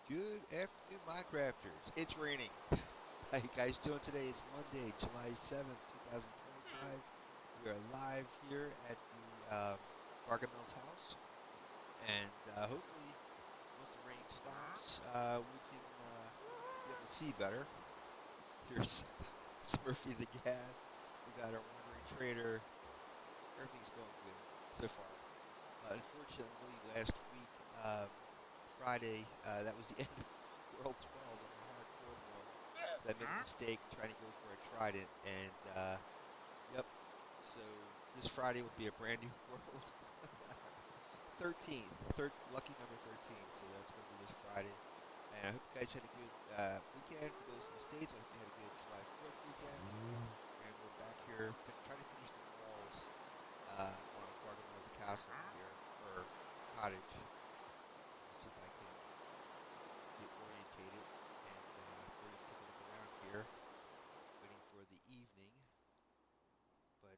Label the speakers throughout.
Speaker 1: Good afternoon, Minecrafters. It's raining. How you guys doing today? It's Monday, July 7th, 2025. We are live here at the Gargamel's house. And hopefully, once the rain stops, we can be able to see better. There's Smurfy the Gas. We got our Wandering Trader. Everything's going good so far. Unfortunately, last week, Friday, that was the end of World 12 on the hardcore mode. So I made a mistake trying to go for a trident, and yep. So this Friday will be a brand new world. 13th, lucky number 13. So that's going to be this Friday. And I hope you guys had a good weekend. For those in the States, I hope you had a good July 4th weekend. And we're back here trying to finish the walls on Gargamel's castle here, or cottage. Let's see if I can get orientated. And we're going to take a look around here, waiting for the evening. But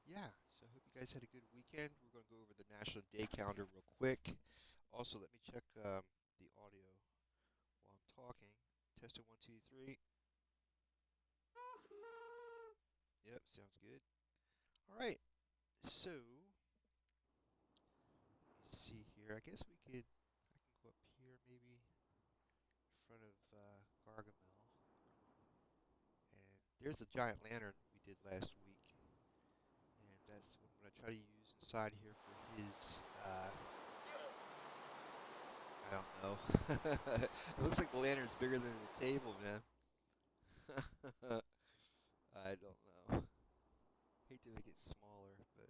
Speaker 1: yeah, so I hope you guys had a good weekend. We're going to go over the National Day calendar real quick. Also, let me check the audio while I'm talking. Testing 1, 2, 3. Yep, sounds good. All right, so let me see here. I guess we could. I can go up here maybe in front of Gargamel. And there's the giant lantern we did last week. And that's what I'm going to try to use inside here for his, I don't know. It looks like the lantern's bigger than the table, man. I don't know. Hate to make it smaller, but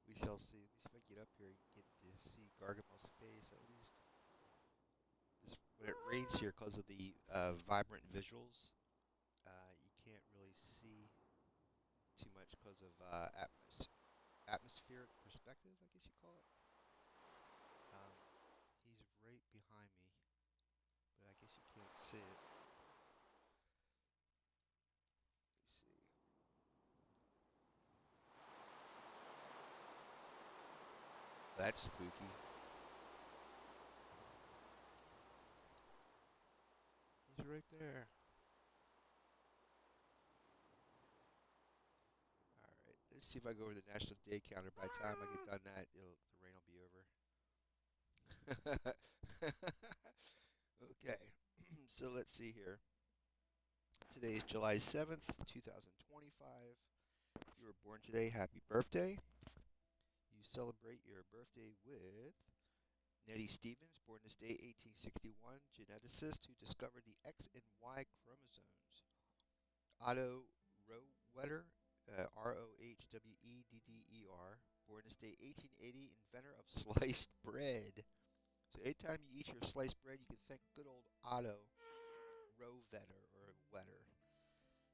Speaker 1: we shall see. Let me see if I can get up here and get to see Gargamel's face at least. When it rains here because of the vibrant visuals, you can't really see too much because of atmospheric perspective, I guess you call it. Um, he's right behind me, but I guess you can't see it. Let's see. That's spooky. He's right there. All right. Let's see if I go over the National Day counter. By the time I get done that, the rain will be over. Okay. So let's see here. Today is July 7th, 2025. If you were born today, happy birthday. You celebrate your birthday with Nettie Stevens, born this day 1861, geneticist who discovered the X and Y chromosomes. Otto Rohwedder, Rohwedder, born this day 1880, inventor of sliced bread. So anytime you eat your sliced bread, you can thank good old Otto Rohwedder or Wetter.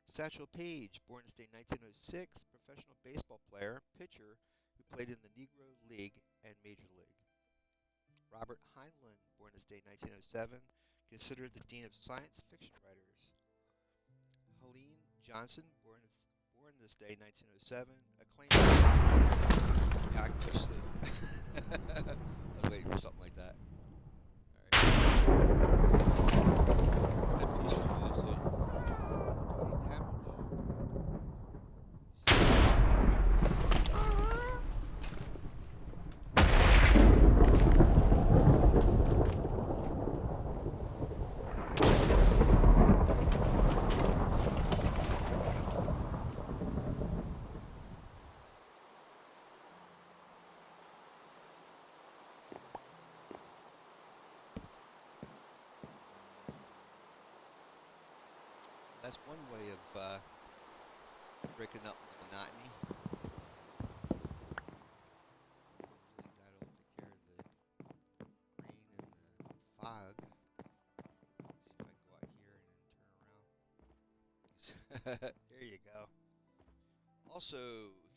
Speaker 1: Satchel Paige, born this day 1906, professional baseball player, pitcher who played in the Negro League and Major League. Robert Heinlein, born this day 1907, considered the dean of science fiction writers. Helene Johnson, born this day 1907, acclaimed. Yeah, I can go sleep. I was waiting for something like that. All right. Good piece for you. So, that's one way of breaking up the monotony. Hopefully that'll take care of the rain and the fog. See if I can go out here and then turn around. There you go. Also,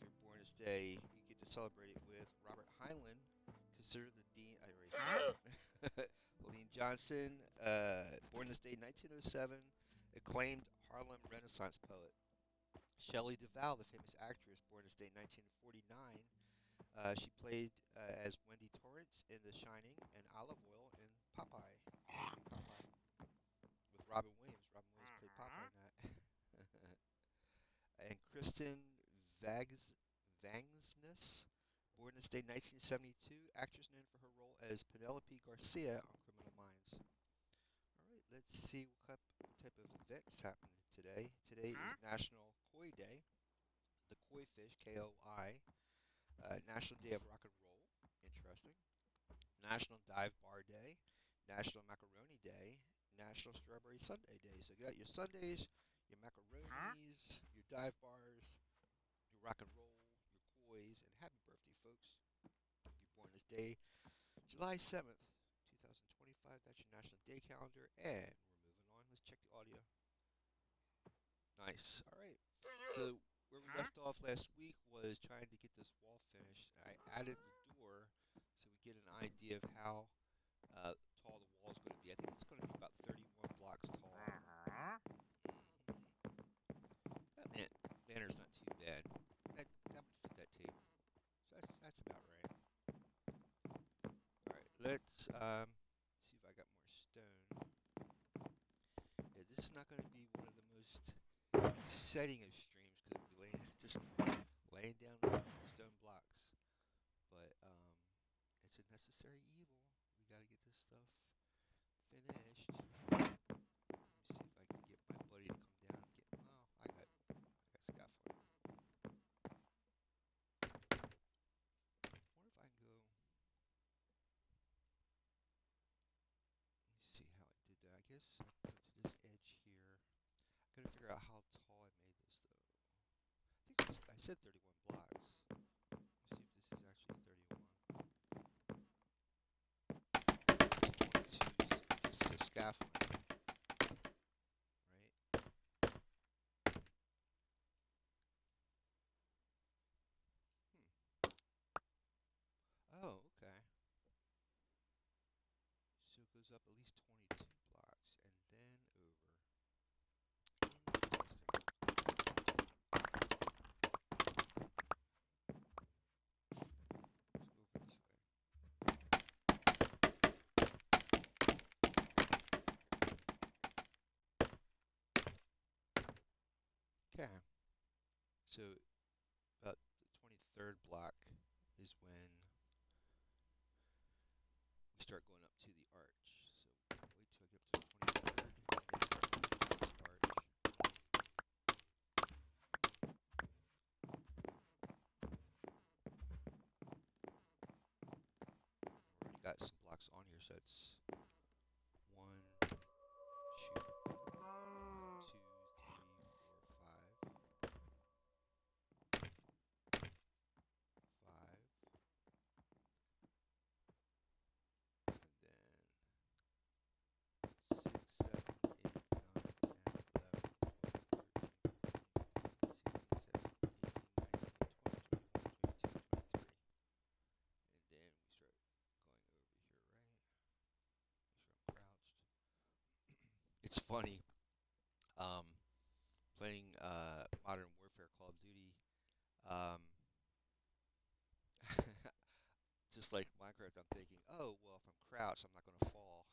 Speaker 1: if you're born this day, you get to celebrate it with Robert Heinlein, considered the dean. I already said Helene Johnson, born this day 1907, acclaimed Harlem Renaissance poet. Shelley Duvall, the famous actress, born this day 1949. She played as Wendy Torrance in The Shining and Olive Oil in Popeye. Popeye with Robin Williams. Robin Williams played Popeye in that. And Kristen Vangsness, born this day 1972, actress known for her role as Penelope Garcia on Criminal Minds. All right, let's see what type of events happening today. Today is National Koi Day, the koi fish, Koi, National Day of Rock and Roll, interesting, National Dive Bar Day, National Macaroni Day, National Strawberry Sundae Day. So you got your Sundays, your macaronis, your dive bars, your rock and roll, your kois, and happy birthday, folks. If you're born this day, July 7th, 2025, that's your national day calendar. And we're moving on. Let's check the audio. Nice. All right. So where we left off last week was trying to get this wall finished. I added the door so we get an idea of how tall the wall is going to be. I think it's going to be about 31 blocks tall. Mm-hmm. That banner's not too bad. That would fit that table. So that's about right. All right, let's see if I got more stone. Yeah, this is not going to be one of the most exciting of streams because we'll be just laying down stone blocks. But it's a necessary evil. We got to get this stuff finished. Let me see if I can get my buddy to come down and get. Oh, I got scaffolding. I wonder if I can go. Let me see how I did that. I guess I go to this edge here. I gotta figure out how tall I made this though. I think I said 31 blocks. Let me see if this is actually 31. It's 22. This is a scaffolding, right? Hmm. Oh, okay. So it goes up at least 22 blocks and then over. Interesting. Let's go over this way. Okay. So about the 23rd block is when we start going up to the arch. So wait till I get up to the 23rd and then start moving towards the arch. Already got some blocks on here, so it's one, shoot, 1, 2, 3, 4, 5, 5, and then 6, 7, 8, 9, 10, 11, 12, 13, 14, 15, 16, 17, 18, 19, 20, 21, 22, 23. And then we start going over here, right? Make sure I'm crouched. It's funny. Um, Playing Modern Warfare Call of Duty. Um, just like Minecraft, I'm thinking, oh, well, if I'm crouched, I'm not going to fall.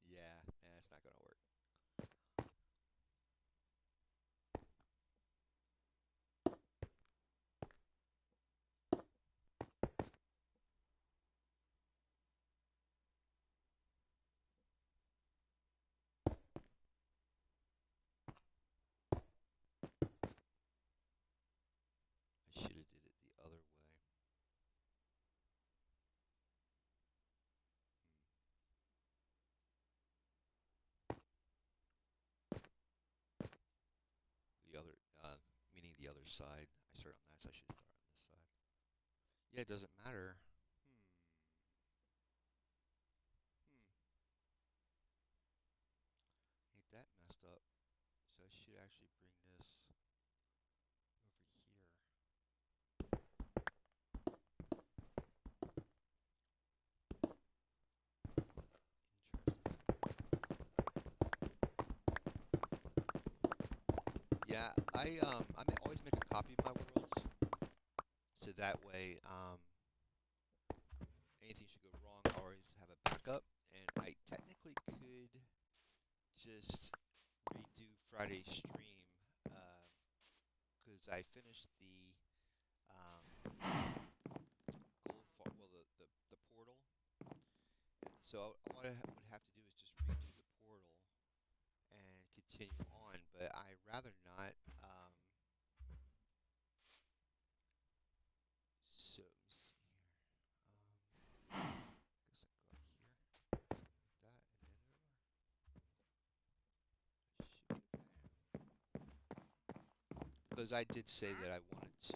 Speaker 1: Yeah, it's not going to work. I should have did it the other way. The other, meaning the other side. I start on that side. I should start on this side. Yeah, it doesn't matter. Hmm. Hmm. Ain't that messed up? So I should actually bring this over here. Interesting. Yeah, I always make a copy of my worlds, so that way anything should go wrong, I always have a backup. I technically could just redo Friday's stream because I finished the the portal. And so what I would have to do is just redo the portal and continue on, but I rather not. So let me see here. Guess I go up here, like that, and then over. Should be okay. Because I did say that I wanted to.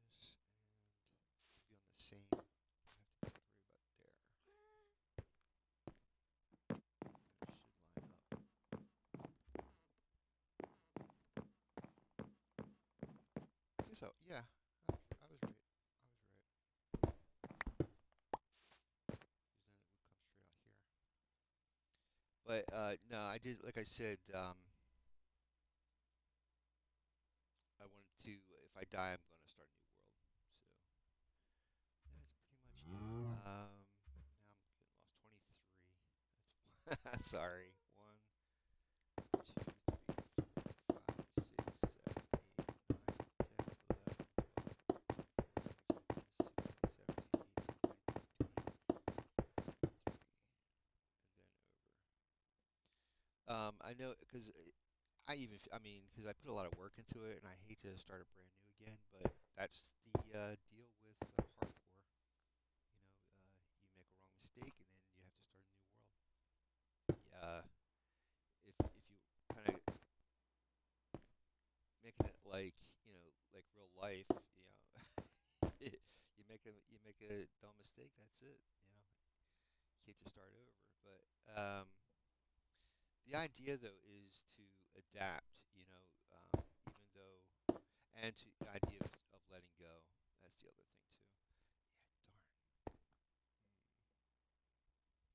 Speaker 1: Yes. Let's wait on this. Interesting. I'm really confused. So this and be on the same. I have to worry about there. It should line up. I guess so. Yeah, I was right. I was right. Because then it would come straight out here. But no, I did. Like I said, I wanted to. If I die, I'm going to start a new world. So that's pretty much it. Now I'm getting lost. 23. That's sorry. 1, 2, 3, 4, 5, 6, 7, 8, 9, 10, 11, 12, 13, 14, 15, 16, 17, 18, 19, 20, 23, and then over. I know because I mean, because I put a lot of work into it, and I hate to start a brand new again, but that's the deal with hardcore. You make a wrong mistake, and then you have to start a new world. Uh, if you kind of making it like like real life, you make a dumb mistake. That's it. You can't just start over. But the idea though is to adapt. Even though and to the idea of letting go. That's the other thing too. Yeah, darn.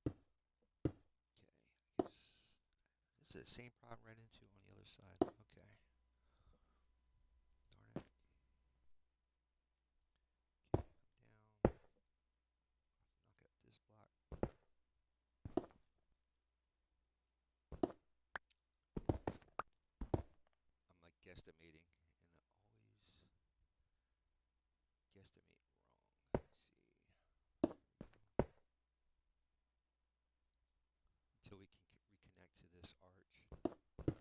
Speaker 1: Okay, I guess this is the same problem right into on the other side. Okay, darn it. Okay, come down. Knock out this block. I'm like guesstimating, and I always guesstimate wrong. Let's see. Until we can reconnect to this arch. Darn it.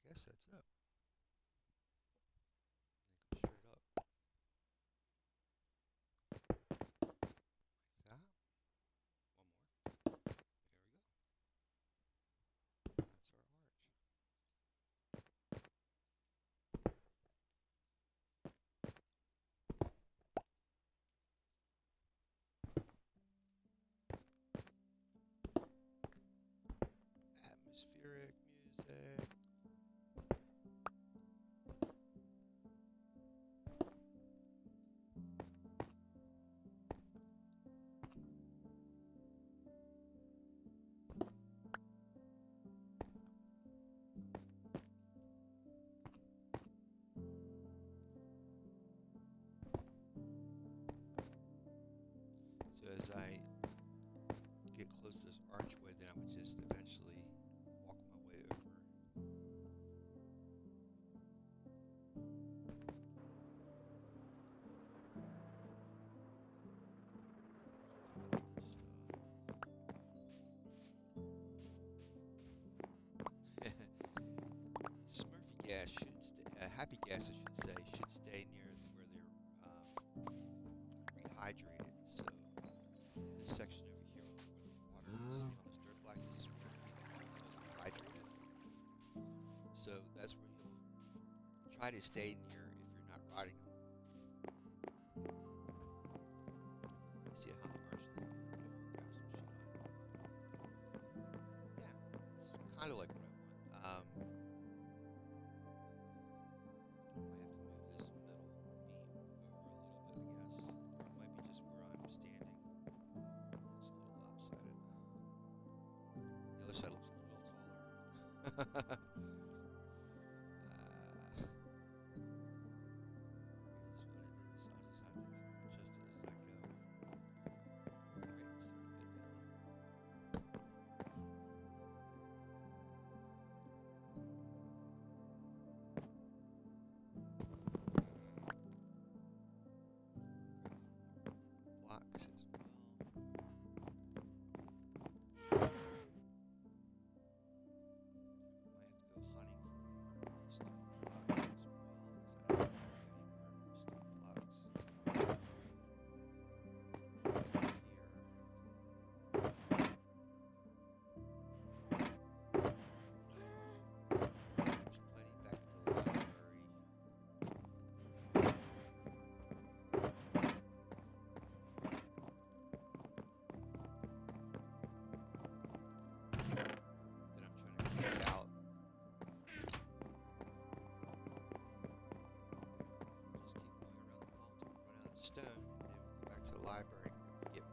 Speaker 1: I guess that's it. Then come straight up. Like that. One more. There we go. That's our arch. Atmospheric music. as I get close to this archway, then I would just eventually walk my way over. This Smurfy gas should stay, happy gas, I should say, should stay near where they're rehydrated. So this section over here where the water is on this dirt block, this is where it's rehydrated. So that's where you'll try to stay near if you're not riding them. See how harsh they grab some shit on. Yeah, it's kind of like what I want. I might have to move this middle beam over a little bit, I guess. Or it might be just where I'm standing. It's a little lopsided. The other side looks a little taller. It is what it is. I'll just have to adjust it as I go. Alright, let's throw it a bit down. Blocks as well. Might have to go hunting for more stone blocks as well, because I don't have any more stone blocks here. There's plenty back at the library. That I'm trying to pick out. Just keep going around the wall until we run out of stone, and then we'll go back to the library and get more.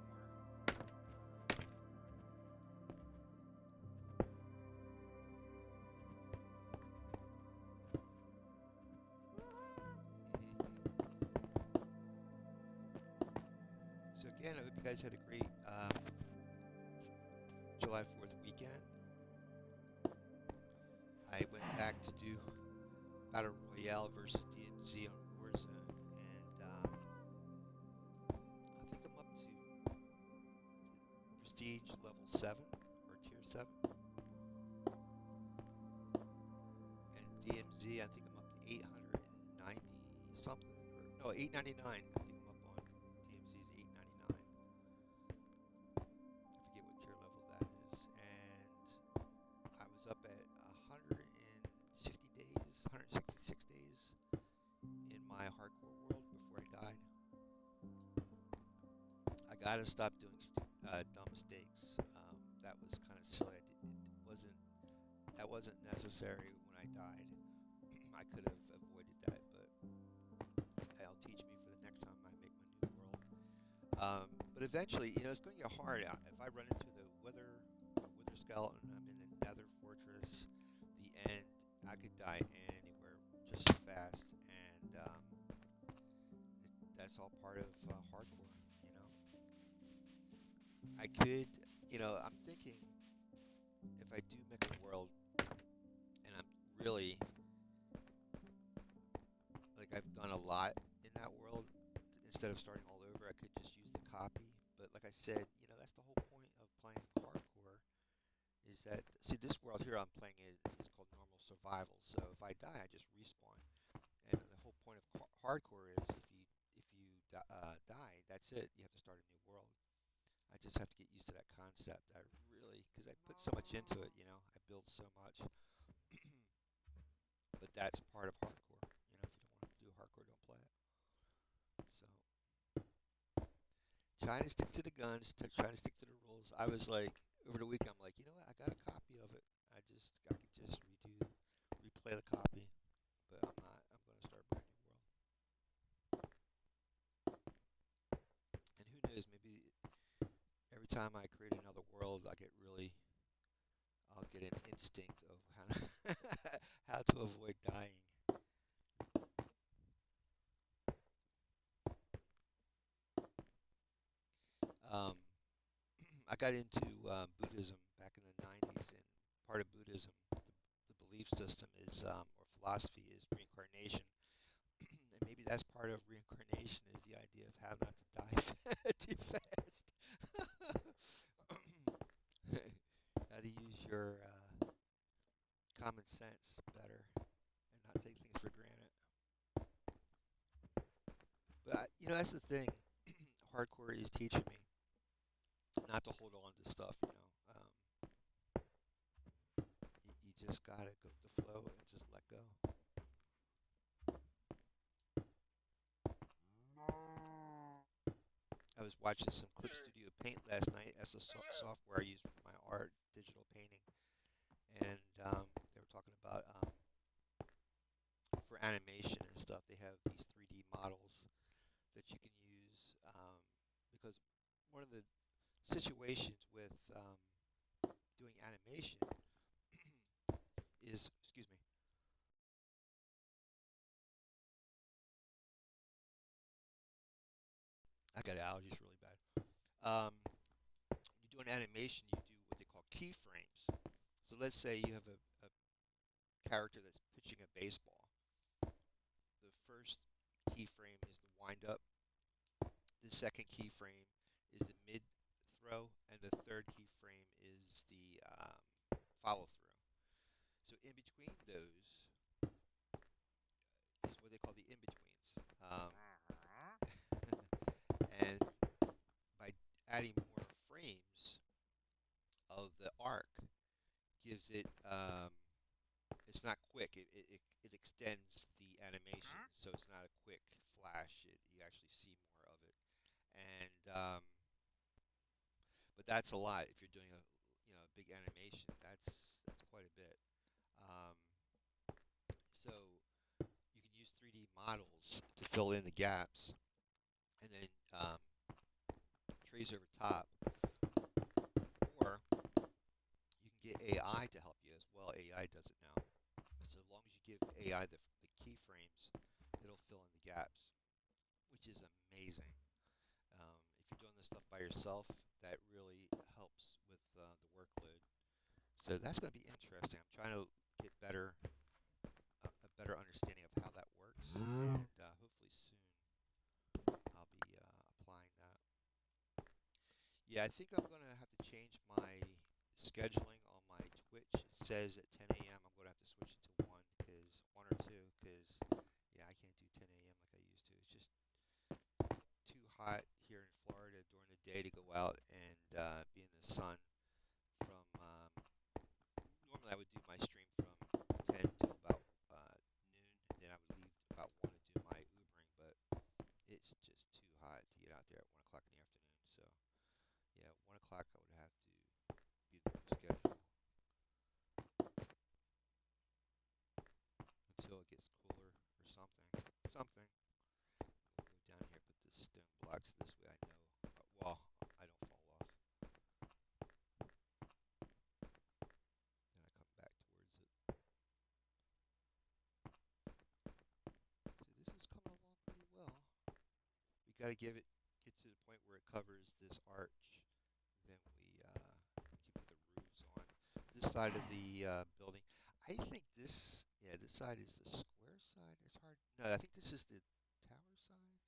Speaker 1: So again, I hope you guys had a great July 4th weekend. I went back to do Battle Royale versus DMZ on Warzone, and I think I'm up to Prestige level 7 or Tier 7. And DMZ, I think I'm up to 890 something, or no, 899. I think I'm up on DMZ's 899. I forget what tier level that is. And I was up at 160 days, 166 days in my hardcore world before I died. I gotta stop doing dumb mistakes. That was kind of silly. That wasn't necessary when I died. I could have avoided that, but that'll teach me for the next time I make my new world. But eventually, it's going to get hard. If I run into the wither skeleton, I'm in the Nether Fortress. The end, I could die anywhere just as fast, and that's all part of hardcore. I could, I'm thinking if I do make a world, and I'm really like I've done a lot in that world, instead of starting all over, I could just use the copy. But like I said, that's the whole point of playing hardcore. Is that this world here I'm playing is called normal survival. So if I die, I just respawn. And the whole point of hardcore is if you die, that's it. You have to start a new world. I just have to get used to that concept. Because I put so much into it, I build so much. But that's part of hardcore. If you don't want to do hardcore, don't play it. So, trying to stick to the guns, trying to stick to the rules. I was like, over the week, I'm like, you know what? I got a copy of it. I could just replay the copy. But I'm not. I'm going to start a brand new world. And who knows? Maybe every time I create another world, I'll get an instinct of how to avoid dying. got into Buddhism back in the 90s, and part of Buddhism, the belief system is, or philosophy is reincarnation. And maybe that's part of reincarnation is the idea of how not to die too fast. How to use your common sense better and not take things for granted. But that's the thing. Hardcore is teaching me not to hold on to stuff. You just gotta go with the flow and just let go. I was watching some Clip Studio Paint last night. That's the software I use for my art, digital painting, and they were talking about for animation and stuff. They have these 3D models that you can use because one of the situations with doing animation is, excuse me, I got allergies really bad. You do an animation, you do what they call keyframes. So let's say you have a character that's pitching a baseball. The first keyframe is the wind up. The second keyframe is the mid throw, and the third keyframe is the follow through. So in between those is what they call the in betweens. And by adding more frames of the arc, gives it it's not quick. It extends the animation, so it's not a quick flash. You actually see more of it, and but that's a lot. If you're doing a big animation, that's quite a bit. Um, so you can use 3D models to fill in the gaps, and then trace over top, or you can get AI to help you as well. AI does it now. So as long as you give AI the keyframes, it'll fill in the gaps, which is amazing. If you're doing this stuff by yourself, that really helps with the workload. So that's going to be interesting. I'm trying to get a better understanding of how that works, and hopefully soon I'll be applying that. Yeah, I think I'm going to have to change my scheduling on my Twitch. It says at 10 a.m. I'm going to have to switch it to 1 or 2, because yeah, I can't do 10 a.m. like I used to. It's just too hot here in Florida during the day to go out and be in the sun from normally I would do my stream from 10 to about noon, and then I would leave about 1 to do my Ubering, but it's just too hot to get out there at 1 o'clock in the afternoon. So yeah, 1 o'clock I would have to be the new schedule until it gets cooler or something. Something. We'll go down here, put this stone blocks this way. I know. Well, I don't fall off. Then I come back towards it. So this is coming along pretty well. We got to get to the point where it covers this arch. Then we can put the roofs on this side of the building. I think this side is the square side. It's hard. No, I think this is the tower side.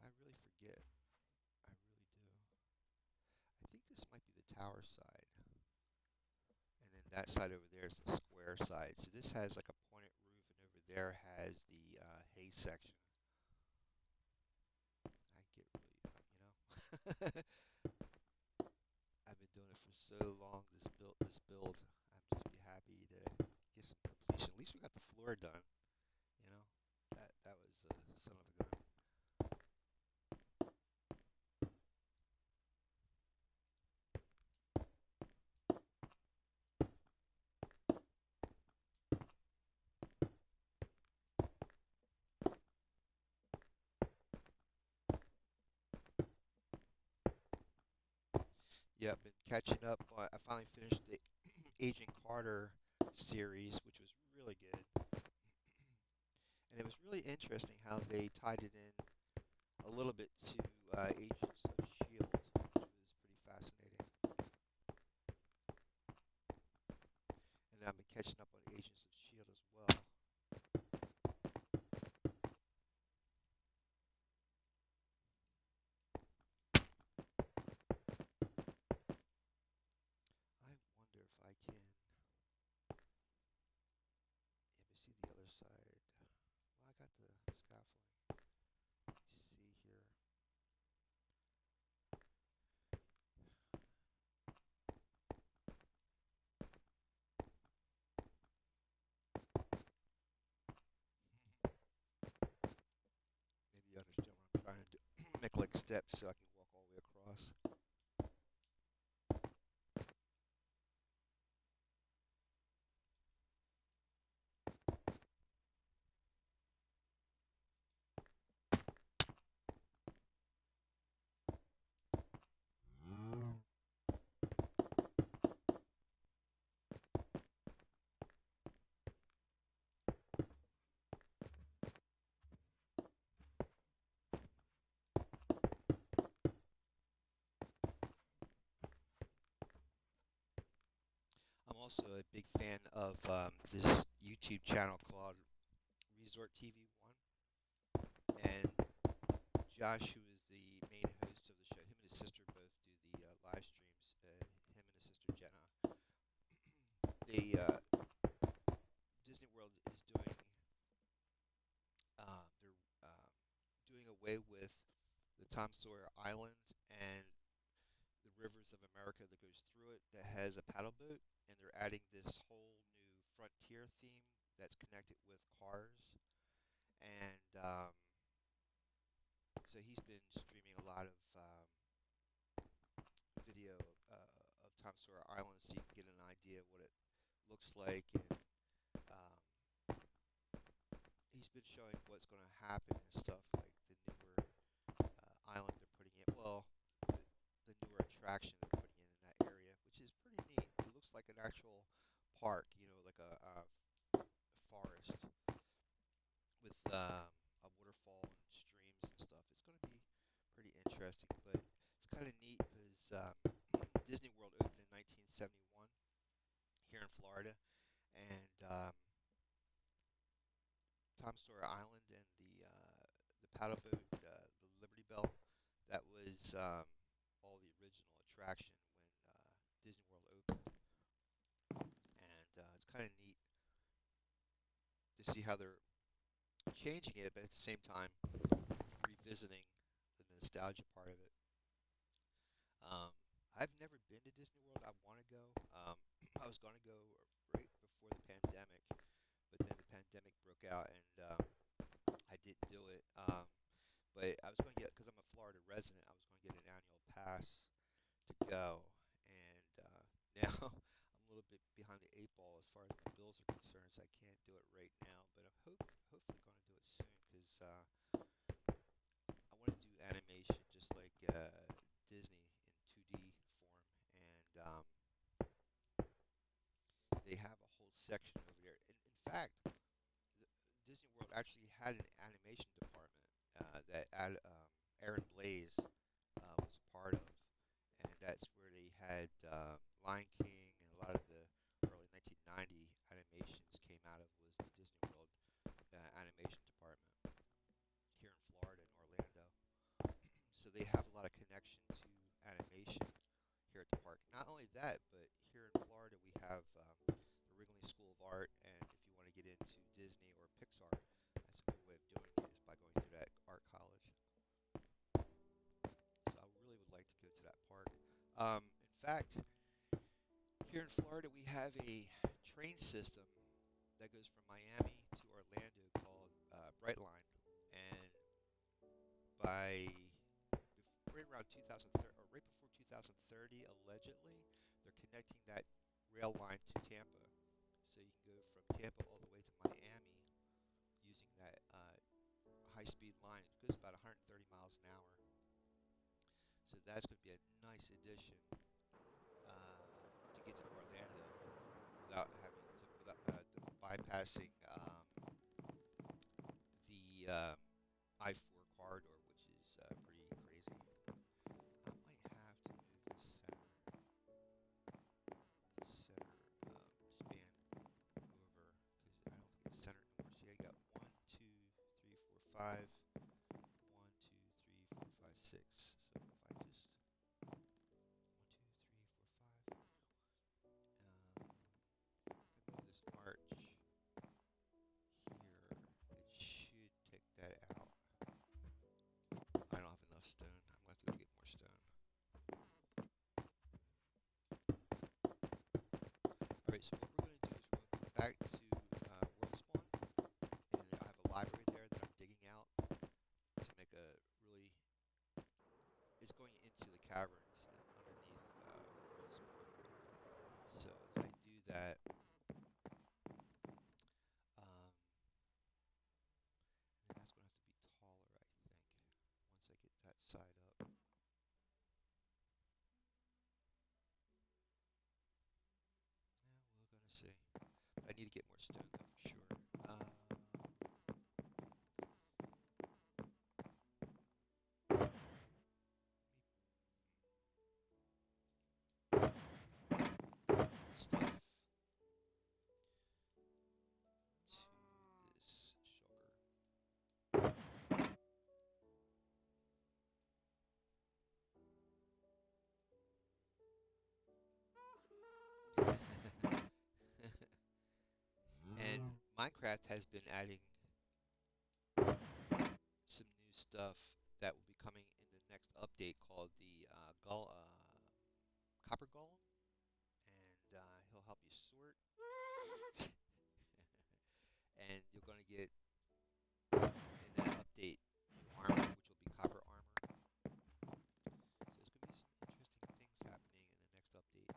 Speaker 1: I really forget. I really do. I think this might be the tower side. And then that side over there is the square side. So this has like a pointed roof, and over there has the hay section. I get really, I've been doing it for so long. This build. I'm just be happy to get some completion. At least we got the floor done. You know, that was son of a gun. Yeah, I've been catching up. I finally finished the Agent Carter series, which was really good. And it was really interesting how they tied it in a little bit to Agents of Shield, which was pretty fascinating. catching up on Agents of Shield as well. I wonder if I can. Let me see the other side. Well, I got the scaffolding. Let me see here. Maybe you understand what I'm trying to do. Make like steps so I can walk all the way across. I'm also a big fan of this YouTube channel called Resort TV One, and Josh, who is the main host of the show, him and his sister both do the live streams. Him and his sister Jenna. They Disney World is they're doing away with the Tom Sawyer Island and the rivers of America that goes through it that has a paddle boat, and they're adding this whole new frontier theme that's connected with cars. And so he's been streaming a lot of video of Tom Sawyer Island so you can get an idea of what it looks like. And he's been showing what's going to happen and stuff, like the newer island they're putting in. Well, the newer attraction they're putting in that area, which is pretty neat. It looks like an actual park, like a forest with a waterfall and streams and stuff. It's going to be pretty interesting, but it's kind of neat because Disney World opened in 1971 here in Florida, and Tom Sawyer Island and the paddle boat, the Liberty Bell, that was all the original attraction when Disney World opened, and it's kind of neat to see how they're changing it, but at the same time revisiting the nostalgia part of it. Um, I've never been to Disney World. I want to go. I was going to go right before the pandemic, but then the pandemic broke out, and I didn't do it. But I was going to get, because I'm a Florida resident, I was going to get an annual pass to go, and now I'm a little bit behind the eight ball as far as my bills are concerned, so I can't do it right now. But I'm hopefully going to do it soon because I want to do animation just like Disney in 2D form, and they have a whole section over there. In fact, Disney World actually had an animation department that Aaron Blaze was a part of, and that's where they had Lion King and a lot of the early 1990 animations came out of was the Disney World animation department here in Florida and Orlando. So they have a lot of connection to animation here at the park. Not only that, but here in Florida we have the Wrigley School of Art, and if you want to get into Disney or Pixar, that's a good way of doing it is by going through that art college. So I really would like to go to that park. In fact, here in Florida we have a train system that goes from Miami to Orlando called Brightline, and by right around 2030 or right before 2030, allegedly, they're connecting that rail line to Tampa, so you can go from Tampa all the way to Miami using that high-speed line. It goes about 130 miles an hour, so that's going to be a nice addition to get to Orlando without having to bypassing the I-4 corridor, which is pretty crazy. I might have to move the center span 5. 1, 2, 3, 4, 5, 6. So if I just 1, 2, 3, 4, 5. If I move this arch here, it should take that out. I don't have enough stone. I'm going to have to go get more stone. Alright, so what we're going to do is we're going to go back to World Spawn, and I have a library there that I'm digging out to make a really... It's going into the caverns underneath World Spawn. So as I do that, and then that's going to have to be taller, I think, once I get that side up. Yeah, we're going to see. But I need to get more stone, though, for sure. Stuff to this sugar. And Minecraft has been adding some new stuff that will be coming in the next update called the Copper Golem, and he'll help you sort. And you're going to get in that update new armor, which will be copper armor. So there's going to be some interesting things happening in the next update.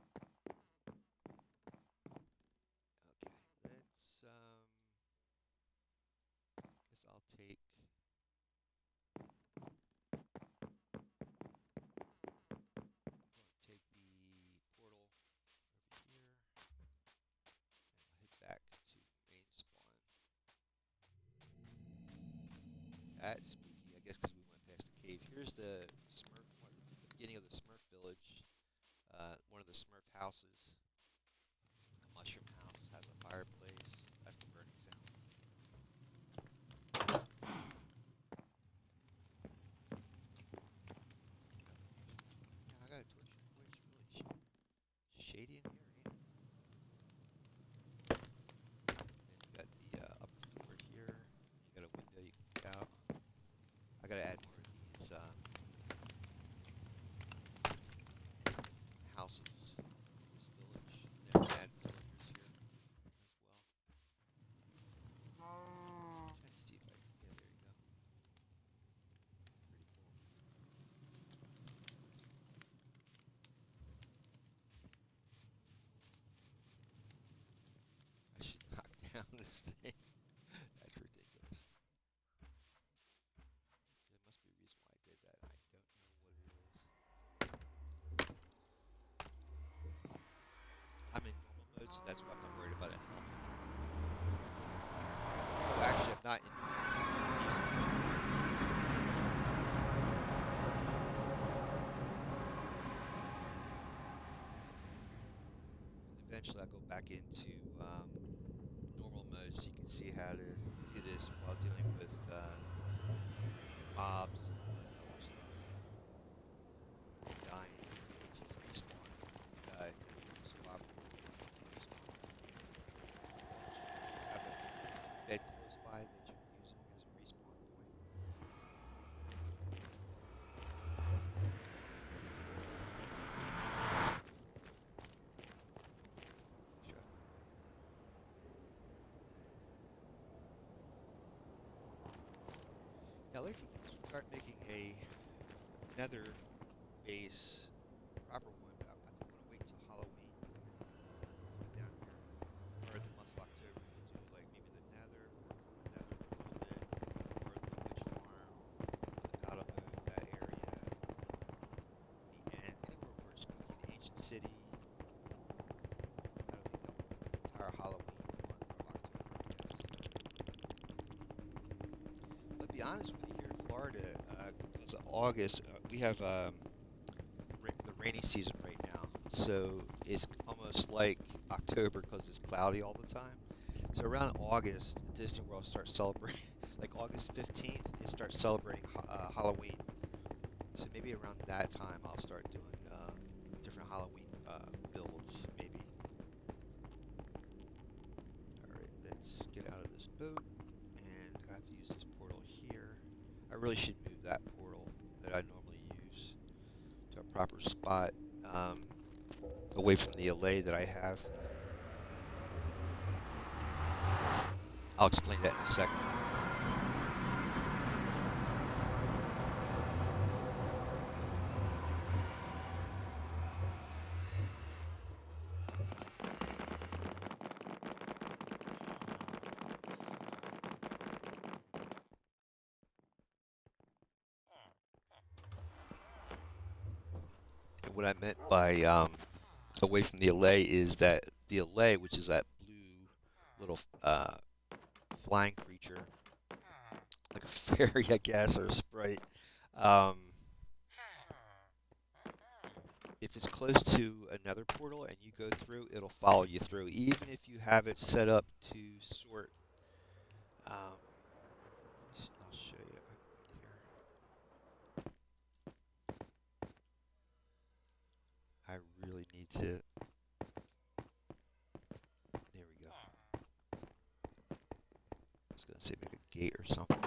Speaker 1: Okay, guess I'll take the portal over here, and I'll head back to main spawn. That's spooky, I guess, because we went past the cave. Here's the the beginning of the Smurf village. One of the Smurf houses, a mushroom house, has a fireplace. That's the burning sound. Yeah, I got a torch. Boy, it's really shady in here, ain't it? And then you got the upper floor here. You got a window you can look out. I gotta add more of these houses for this village. And then add villagers here as well. Trying to see if I can. Yeah, there you go. Pretty cool. I should knock down this thing. That's ridiculous. There must be a reason why I did that. I don't know what it is. I'm in normal mode, so that's why I'm not worried about it helping. Oh, actually, I'm not in peaceful mode. Eventually, I'll go back into normal mode so you can see how to do this while dealing with mobs and all that other stuff. Dying, you get to respawn. Survival respawn. You have a bed close by that you're using as a respawn point. Sure. Yeah, I'd like to start making a nether base, proper one, but I think I'm going to wait till Halloween and then come down here. Or the month of October, we'll do like maybe the nether, work on the nether a little bit, or the witch farm, or the powder moon, that area, the end, anywhere where it's spooky, the ancient city. That'll be the entire Halloween month of October, I guess. But to be honest with you, here in Florida, because of August, we have the rainy season right now. So it's almost like October because it's cloudy all the time. So around August, Disney World starts celebrating, like August 15th, it starts celebrating Halloween. So maybe around that time, I'll start doing different Halloween builds, maybe. Alright, let's get out of this boat, and I have to use this portal here. I really should move that portal that I normally use to a proper spot, away from the allay that I have. I'll explain that in a second. And what I meant by away from the allay is that the allay, which is that blue little flying creature, like a fairy, I guess, or a sprite. Um, if it's close to another portal and you go through, it'll follow you through, even if you have it set up to sort. I'll show you. I go in here. I really need to. There we go. I was gonna say make a gate or something.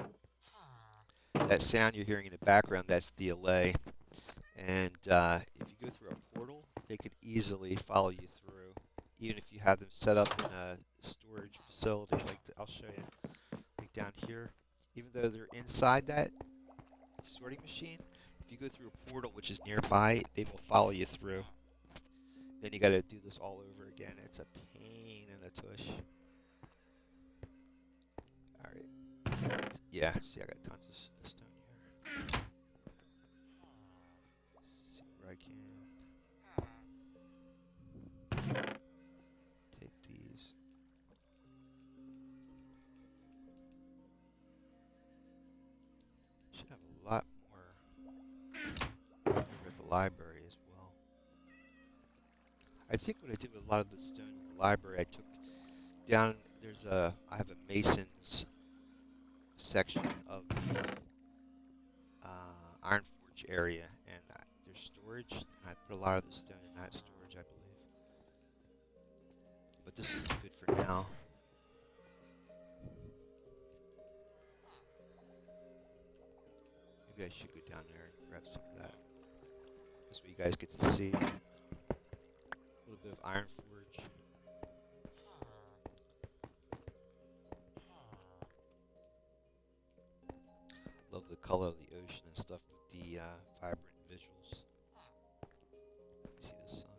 Speaker 1: That sound you're hearing in the background, that's the allay. And if you go through a portal, they can easily follow you through, even if you have them set up in a storage facility. Like I'll show you, like down here. Even though they're inside that sorting machine, if you go through a portal which is nearby, they will follow you through. Then you got to do this all over again. It's a pain in the tush. All right. Yeah. See, I got tons of stone here. See where I can take these. Should have a lot more over at the library as well. I think what I did with a lot of the stone in the library, I took down. I have a mason's section of the Iron Forge area, and there's storage, and I put a lot of the stone in that storage, I believe. But this is good for now. Maybe I should go down there and grab some of that. That's what you guys get to see. A little bit of Iron Forge. Love the color of the ocean and stuff with the vibrant visuals. You see the sun.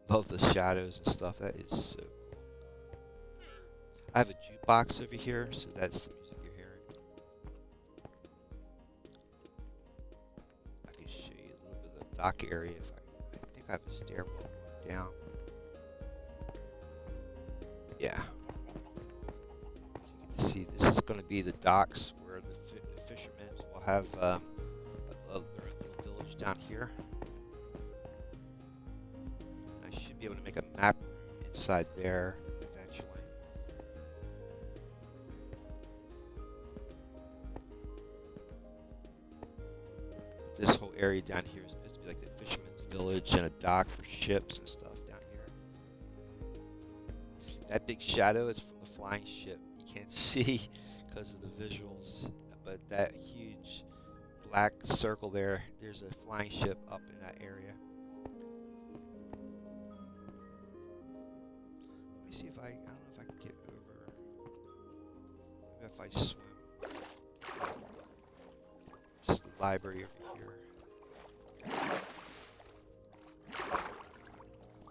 Speaker 1: Love the shadows and stuff. That is so cool. I have a jukebox over here, so that's the music you're hearing. I can show you a little bit of the dock area if I think I have a stairwell going down. Yeah. So you get to see this is going to be the docks where the fishermen will have their little village down here. I should be able to make a map inside there eventually. This whole area down here is supposed to be like the fisherman's village and a dock for ships and stuff down here. That big shadow is from the flying ship. You can't see because of the visuals, but that huge black circle there's a flying ship up in that area. Let me see if I don't know if I can get over, maybe if I swim. This is the library over here.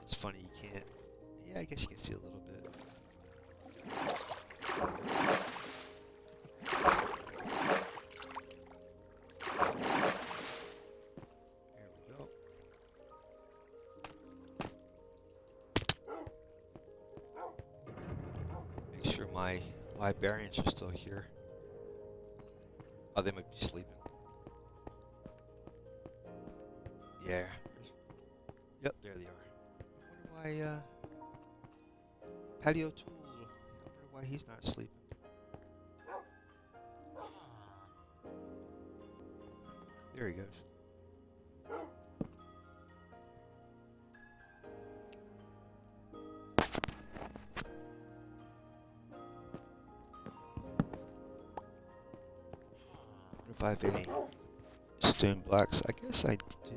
Speaker 1: It's funny, you can't, yeah, I guess you can see a little bit. There we go. Make sure my librarians are still here. Oh, they might be sleeping. Yeah. Yep, there they are. I wonder why Patio Tool. I wonder why he's not sleeping. There he goes. What if I have any stone blocks? I guess I do.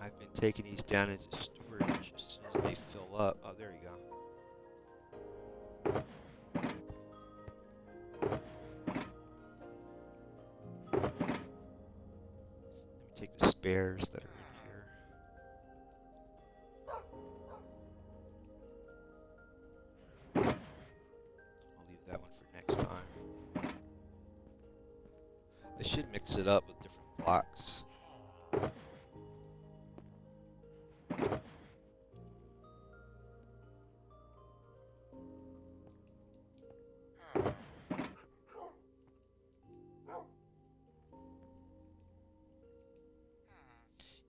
Speaker 1: I've been taking these down into storage as soon as they fill up. Oh, there you go. Let me take the spares that are in here. I'll leave that one for next time. I should mix it up with different blocks.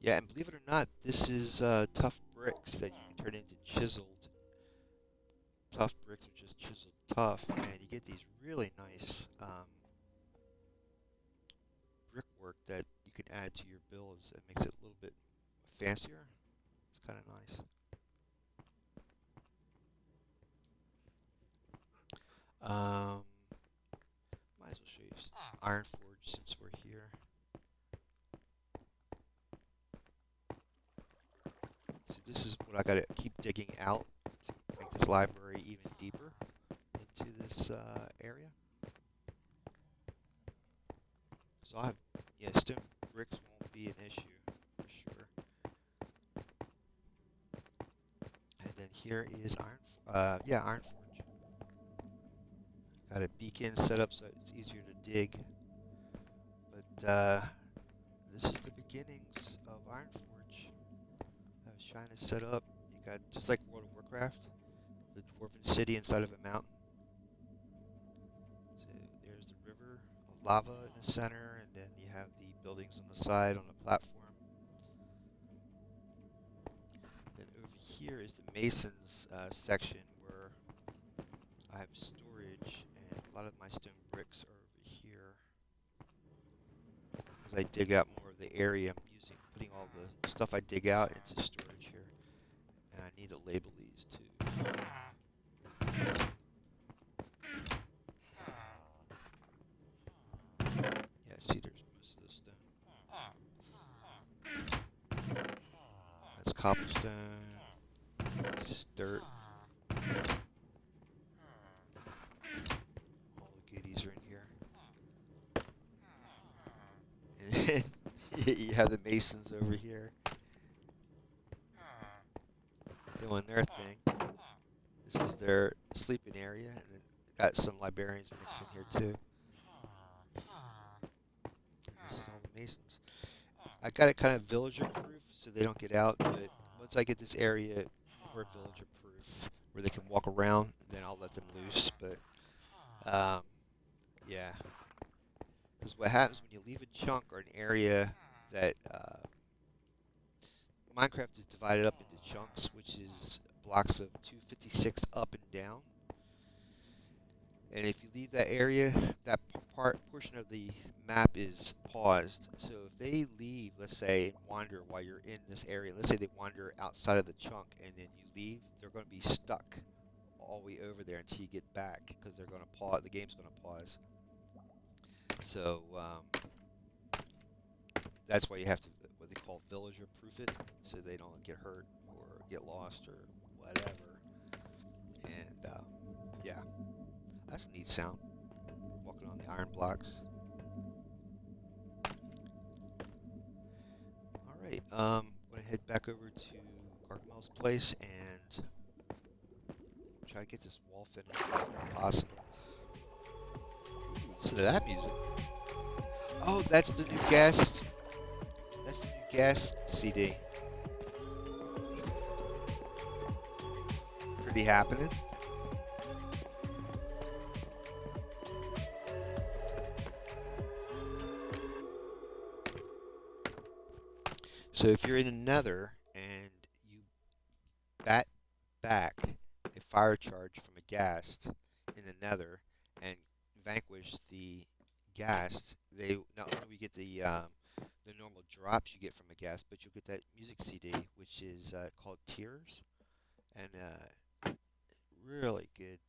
Speaker 1: Yeah, and believe it or not, this is tough bricks that you can turn into chiseled. Tough bricks are just chiseled tough, and you get these really nice brickwork that you can add to your builds. It makes it a little bit fancier. It's kind of nice. Might as well show you Iron Forge since we're here. So this is what I got to keep digging out to make this library even deeper into this area. So I'll have, yeah, stone bricks won't be an issue for sure. And then here is Iron Forge. Got a beacon set up so it's easier to dig. But this is the beginnings of Iron Forge. I was trying to set up. You got, just like World of Warcraft, the dwarven city inside of a mountain. So there's the river of lava in the center, and then you have the buildings on the side on the platform. Then over here is the masons section where I have storage, and a lot of my stone bricks are over here. As I dig out more of the area, I'm putting all the stuff I dig out into storage here. And I need to label these too. Yeah, see, there's most of the stone. That's cobblestone. That's dirt. All the goodies are in here. And you have the masons over here doing their thing. This is their sleeping area, and then got some librarians mixed in here too. And this is all the masons. I got it kind of villager proof so they don't get out, but once I get this area more villager proof where they can walk around, then I'll let them loose. But yeah, because what happens when you leave a chunk or an area that Minecraft is divided up into chunks, which is blocks of 256 up and down. And if you leave that area, that portion of the map is paused. So if they leave, let's say, and wander while you're in this area, let's say they wander outside of the chunk and then you leave, they're going to be stuck all the way over there until you get back, because they're going to pause. The game's going to pause. So that's why you have to, what they call villager proof it, so they don't get hurt or get lost or whatever. And yeah, that's a neat sound, walking on the iron blocks. All right, I'm going to head back over to Gargamel's place and try to get this wall finished if possible. Listen to that music. Oh, that's the new guest. That's the new guest CD. Pretty happening. So if you're in the Nether and you bat back a fire charge from a ghast in the Nether and vanquish the ghast, they not only we get the normal drops you get from a ghast, but you'll get that music CD, which is called Tears, and really good.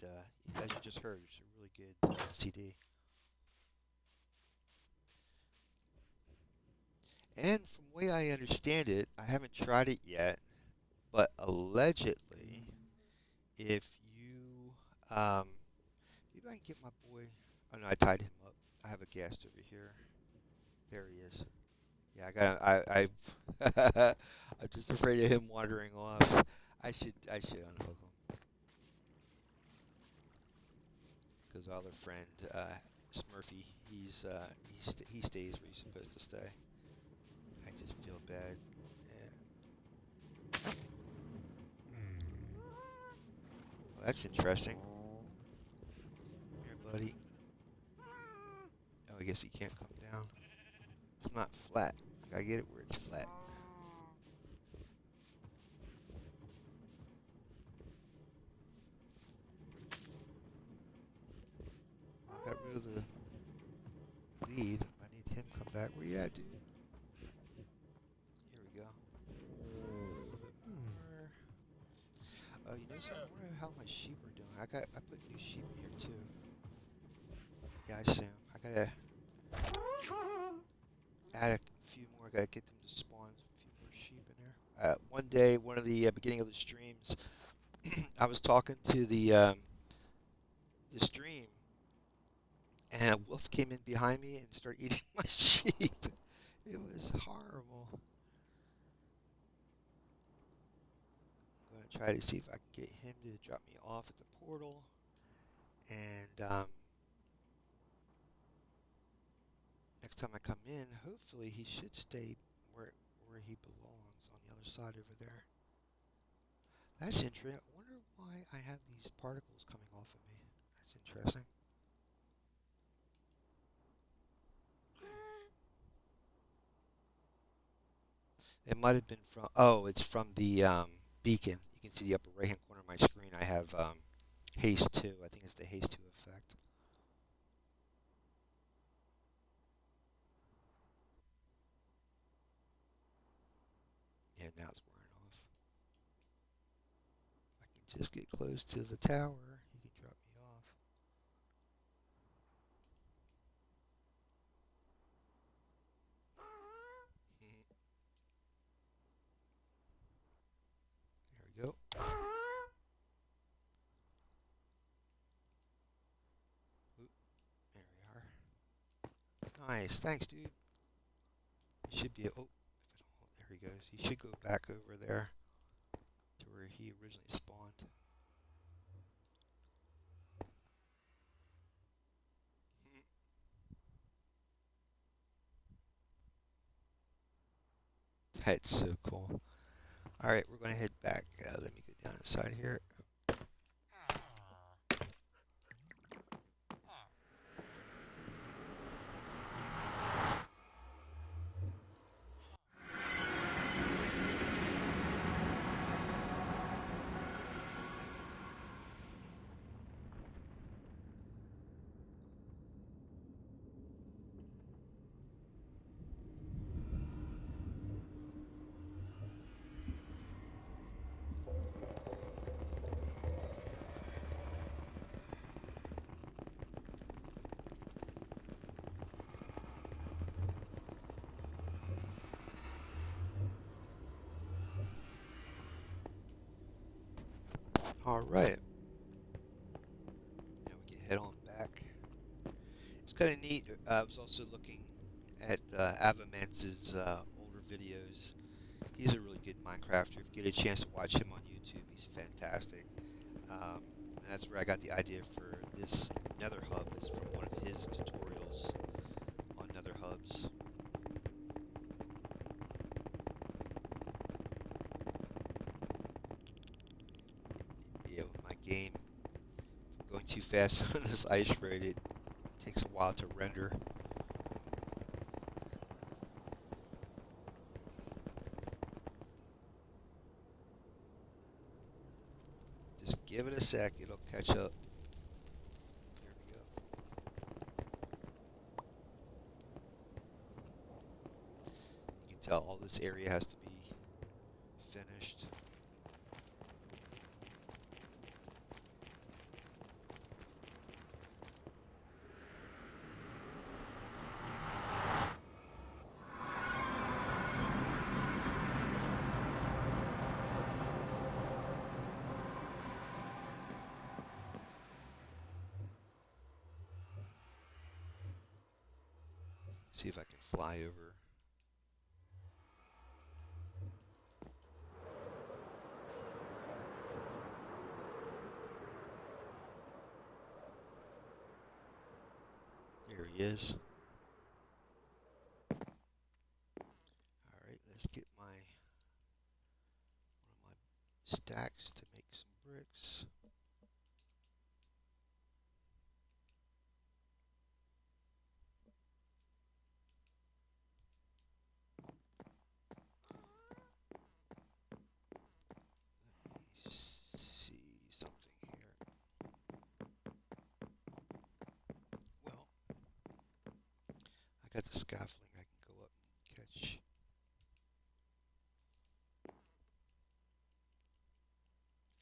Speaker 1: As you just heard, it's a really good CD. And from the way I understand it, I haven't tried it yet, but allegedly, if you maybe I can get my boy. Oh no, I tied him up. I have a guest over here. There he is. Yeah, I got. I'm just afraid of him wandering off. I should unhook him because our other friend Smurfy, he stays where he's supposed to stay. I just feel bad. Yeah. Well, that's interesting. Here, buddy. Oh, I guess he can't come down. It's not flat. I gotta get it where it's flat. I got rid of the lead. I need him to come back. Where you at, dude? Here we go. A little bit more. Oh, you know something? I wonder how my sheep are doing. I put new sheep in here too. Yeah, I see them. I gotta add a few more. I gotta get them to spawn a few more sheep in there. One day, one of the beginning of the streams, I was talking to the stream, and a wolf came in behind me and started eating my sheep. It was horrible. I'm gonna try to see if I can get him to drop me off at the portal, and next time I come in, hopefully he should stay where he belongs on the other side over there. That's interesting. I wonder why I have these particles coming off of me. That's interesting. It might have been from. Oh, it's from the beacon. You can see the upper right-hand corner of my screen. I have haste 2. I think it's the haste 2 effect. Yeah, now it's wearing off. I can just get close to the tower. He can drop me off. There we go. Oop, there we are. Nice. Thanks, dude. He should be. Oh, if I don't. There he goes. He should go back over there to where he originally spawned. That's so cool. All right, we're going to head back. Let me go down the side here. All right. Now we can head on back. It's kind of neat. I was also looking at Avamance's older videos. He's a really good Minecrafter. If you get a chance to watch him on YouTube, he's fantastic. And that's where I got the idea for this Nether hub. Is from one of his tutorials on Nether hubs. Yeah, my game going too fast on this ice road. It takes a while to render. sec, it'll catch up. There we go. You can tell all this area has to be finished. See if I can fly over. There he is. Alright, let's get one of my stacks to make some bricks. Let me see something here. Well, I got the scaffolding. I can go up and catch.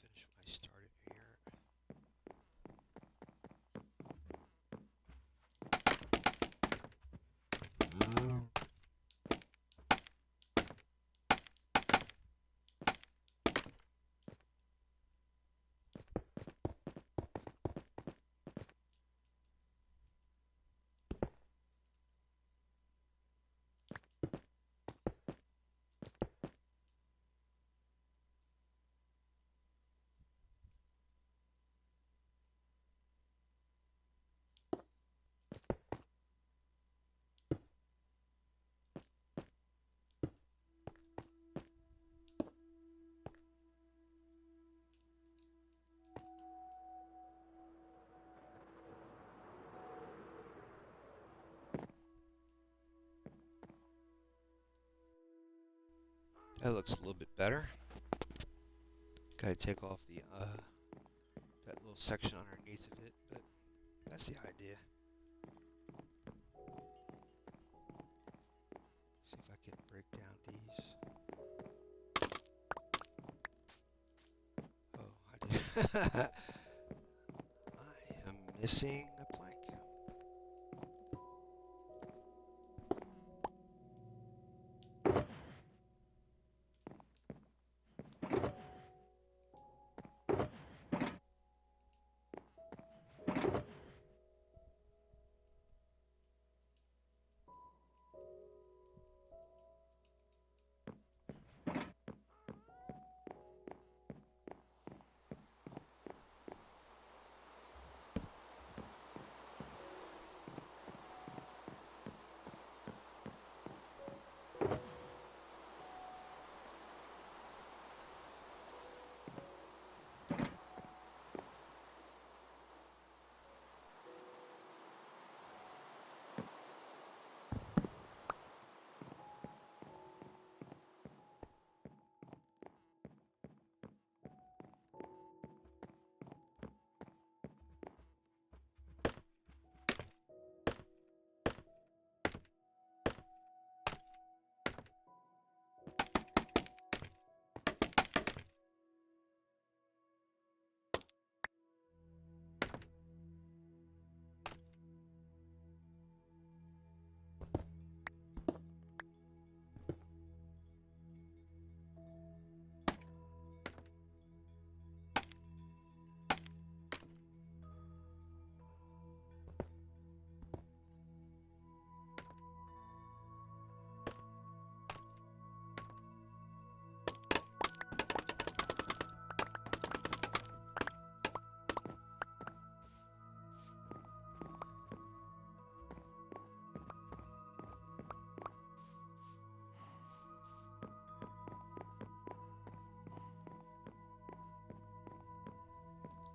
Speaker 1: Finish what I started here. That looks a little bit better. Gotta take off the that little section underneath of it, but that's the idea. See if I can break down these. Oh, I did. I am missing a plank.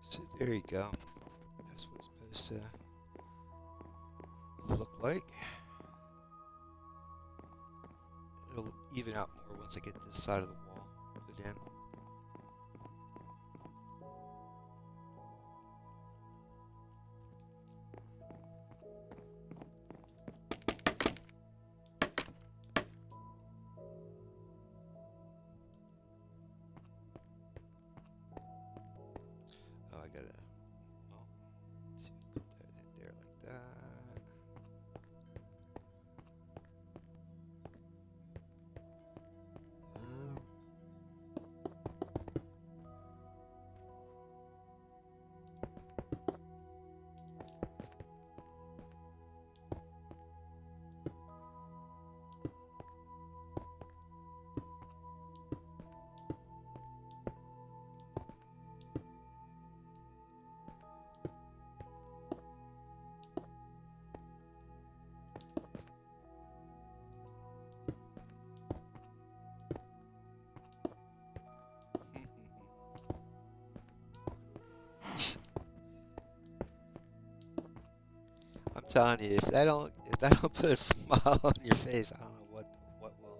Speaker 1: So there you go. That's what it's supposed to look like. It'll even out more once I get this side of the wall put in. I'm telling you, if that don't put a smile on your face, I don't know what will.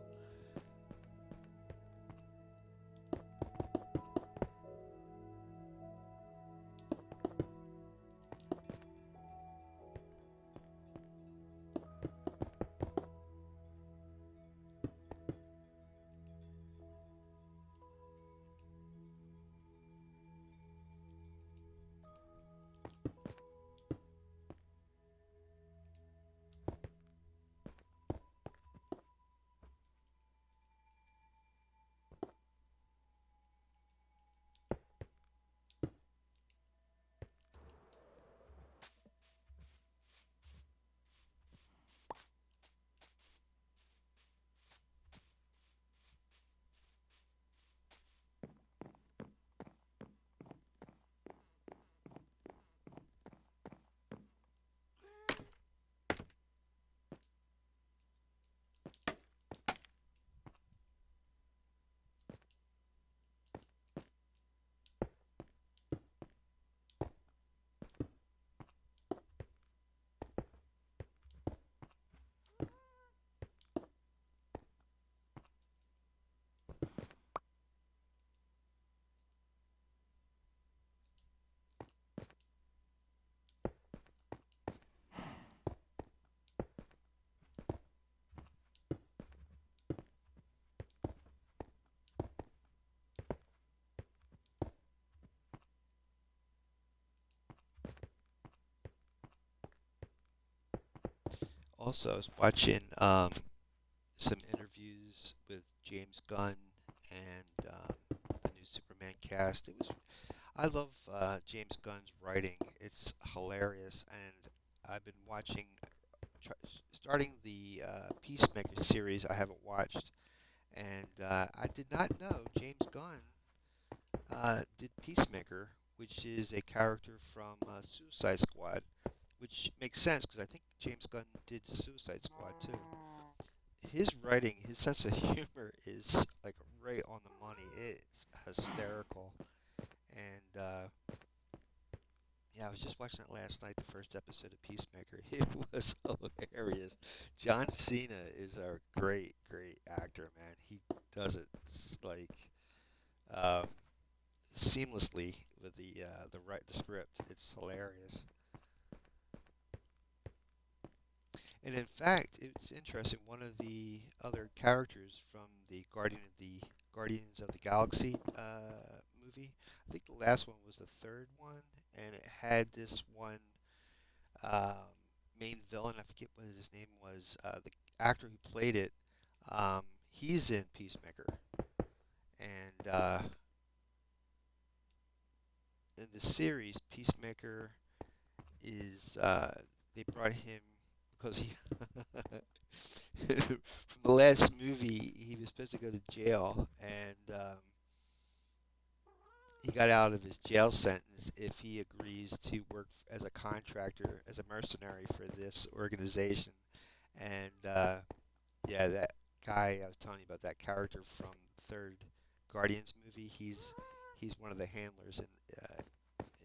Speaker 1: Also, I was watching some interviews with James Gunn and the new Superman cast. It was I love James Gunn's writing. It's hilarious, and I've been try, starting the Peacemaker series. I haven't watched, and I did not know James Gunn did Peacemaker, which is a character from Suicide Squad, which makes sense because I think James Gunn did Suicide Squad too. His writing, his sense of humor is like right on the money. It's hysterical, and yeah, I was just watching it last night, the first episode of Peacemaker. It was hilarious. John Cena is a great, great actor, man. He does it like um, seamlessly with the script. It's hilarious. And in fact, it's interesting. One of the other characters from the Guardians of the Galaxy movie, I think the last one was the third one, and it had this one um, main villain. I forget what his name was. The actor who played it, he's in Peacemaker, and in the series, Peacemaker is they brought him because he from the last movie he was supposed to go to jail, and he got out of his jail sentence if he agrees to work as a contractor, as a mercenary for this organization. And yeah, that guy I was telling you about, that character from the third Guardians movie, he's one of the handlers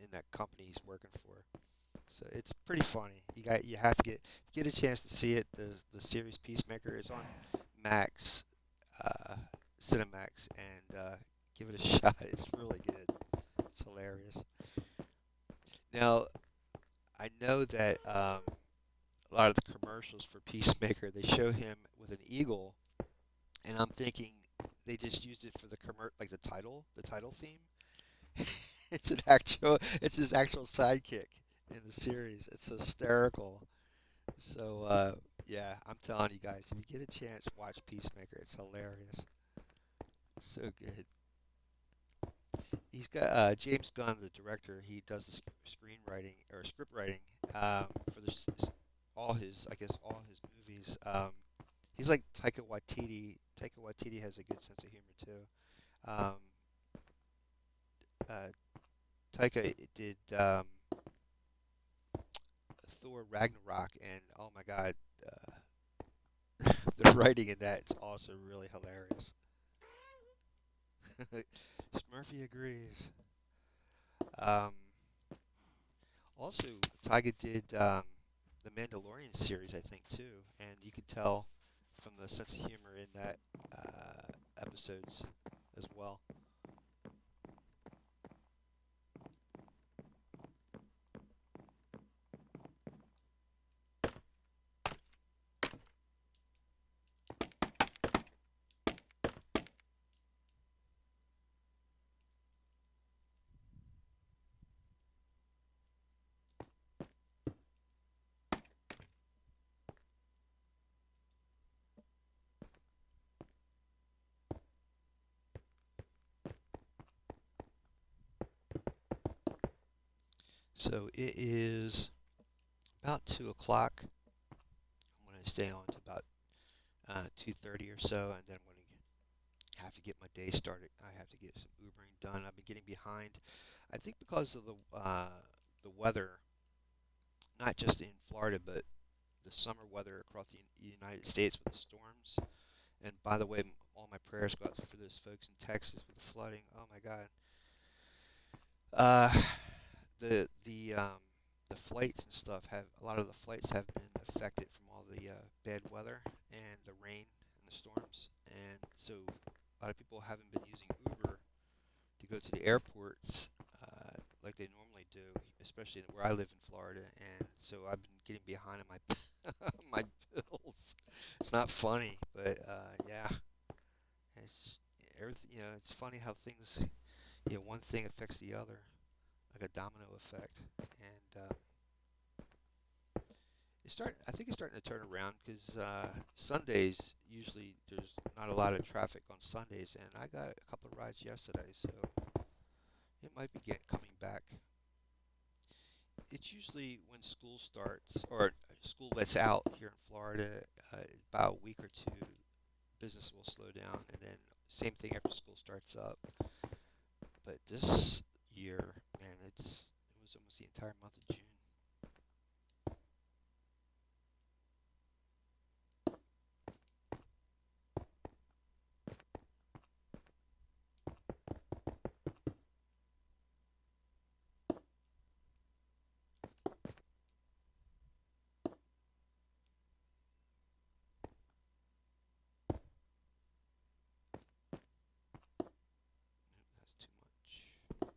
Speaker 1: in that company he's working for. So it's pretty funny. You have to get a chance to see it. The series Peacemaker is on Max, uh, Cinemax, and give it a shot. It's really good. It's hilarious. Now I know that a lot of the commercials for Peacemaker they show him with an eagle, and I'm thinking they just used it for like the title theme. It's his actual sidekick in the series. It's hysterical. So yeah, I'm telling you guys, if you get a chance, watch Peacemaker. It's hilarious. So good. He's got James Gunn, the director. He does the screenwriting or script writing for all his, I guess, all his movies. He's like Taika Waititi. Taika Waititi has a good sense of humor too. Um, uh, Taika did Thor Ragnarok, and oh my God, the writing in that is also really hilarious. Smurfy agrees. Um, Also, Tyga did. the Mandalorian series, I think, too, and you could tell from the sense of humor in that episodes as well. So it is about 2 o'clock. I'm going to stay on to about 2:30 or so, and then I'm going to have to get my day started. I have to get some Ubering done. I've been getting behind. I think because of the weather, not just in Florida, but the summer weather across the United States with the storms. And by the way, all my prayers go out for those folks in Texas with the flooding. Oh my God. Uh, the flights and stuff have a lot of the flights have been affected from all the bad weather and the rain and the storms, and so a lot of people haven't been using Uber to go to the airports like they normally do, especially where I live in Florida, and so I've been getting behind on my my bills. It's not funny, but yeah, it's everything. It's funny how things, one thing affects the other, like a domino effect, and I think it's starting to turn around because Sundays usually there's not a lot of traffic on Sundays, and I got a couple of rides yesterday, so it might be coming back. It's usually when school starts or school lets out here in Florida, uh, about a week or two, business will slow down, and then same thing after school starts up. But this year, man, it was almost the entire month of June. Nope, that's too much. There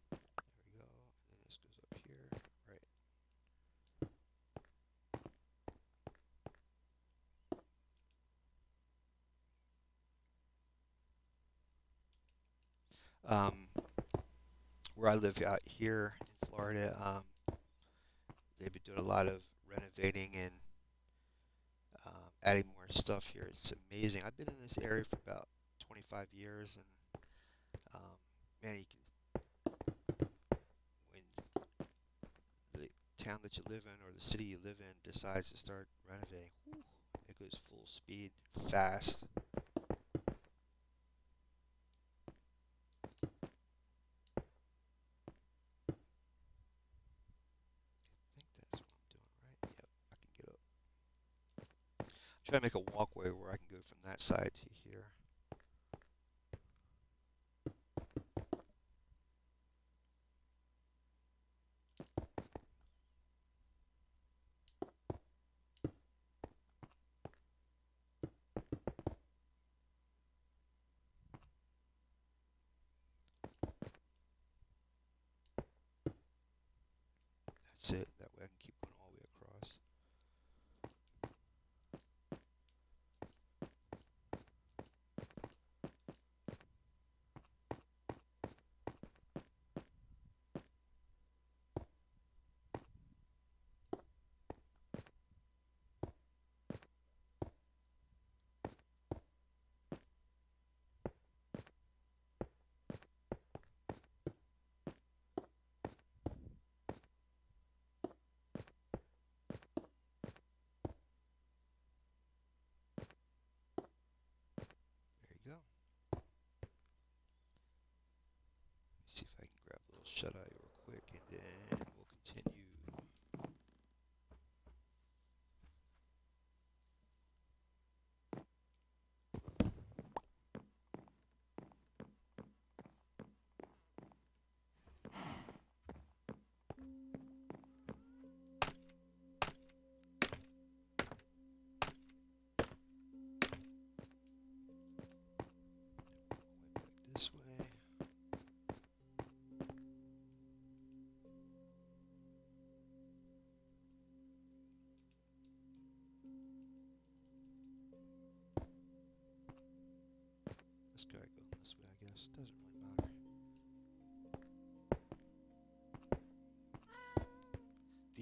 Speaker 1: we go. And then this goes up here. Right. Um, where I live out here in Florida, they've been doing a lot of renovating and adding more stuff here. It's amazing. I've been in this area for about 25 years, and man, you can when the town that you live in or the city you live in decides to start renovating, whew, it goes full speed, fast. I think that's what I'm doing right. Yep, I can get up. Try to make a walkway where I can go from that side to here. That's it. That way I can keep going all the way across.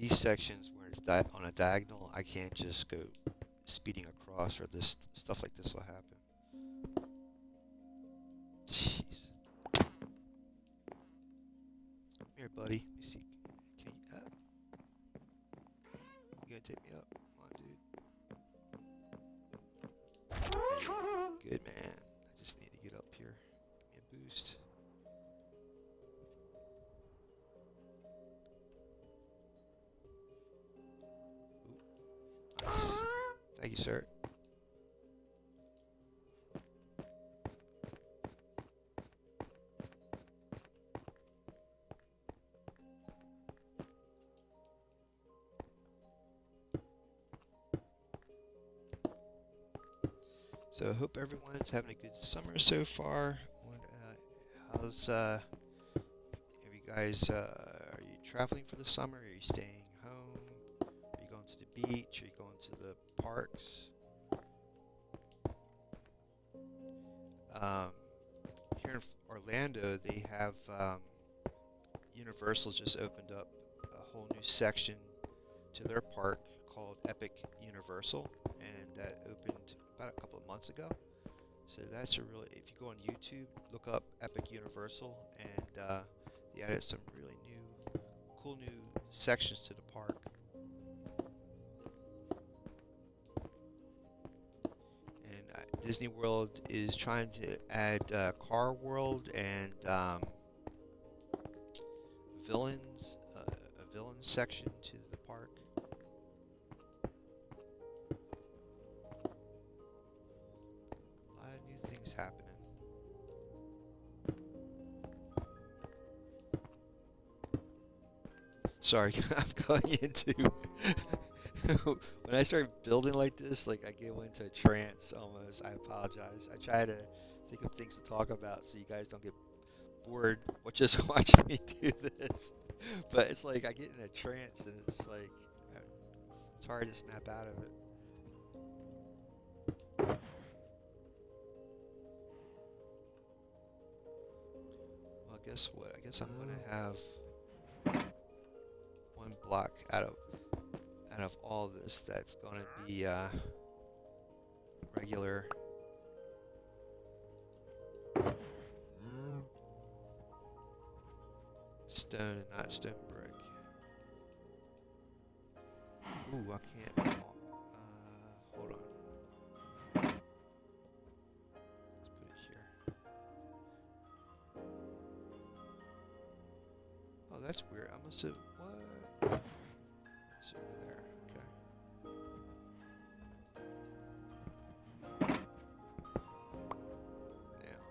Speaker 1: these sections where it's on a diagonal, I can't just go speeding across, or this stuff like this will happen. Jeez. Come here, buddy. Let me see. Can you up? You gonna take me up? Come on, dude. Good man. I just need to get up here. Give me a boost. Ooh, nice. Thank you, sir. So I hope everyone's having a good summer so far. How's have you guys? Are you traveling for the summer? Are you staying home? Are you going to the beach? Are you going to the parks? Here in Orlando, they have Universal just opened up a whole new section to their park called Epic Universal, and that opened about a couple of months ago. So that's a really, if you go on YouTube, look up Epic Universal, and they added some really cool new sections to the park. And Disney World is trying to add Car World and villains, a villain section to the park. Happening. Sorry, I'm going into when I start building like this, like I go into a trance almost. I apologize. I try to think of things to talk about so you guys don't get bored with just watching me do this. But it's like I get in a trance, and it's like it's hard to snap out of it. Guess what? I guess I'm gonna have one block out of all this that's gonna be regular stone and not stone brick. Ooh, I can't. Hold on. Oh, that's weird. I must have. What? It's over there. Okay. Now.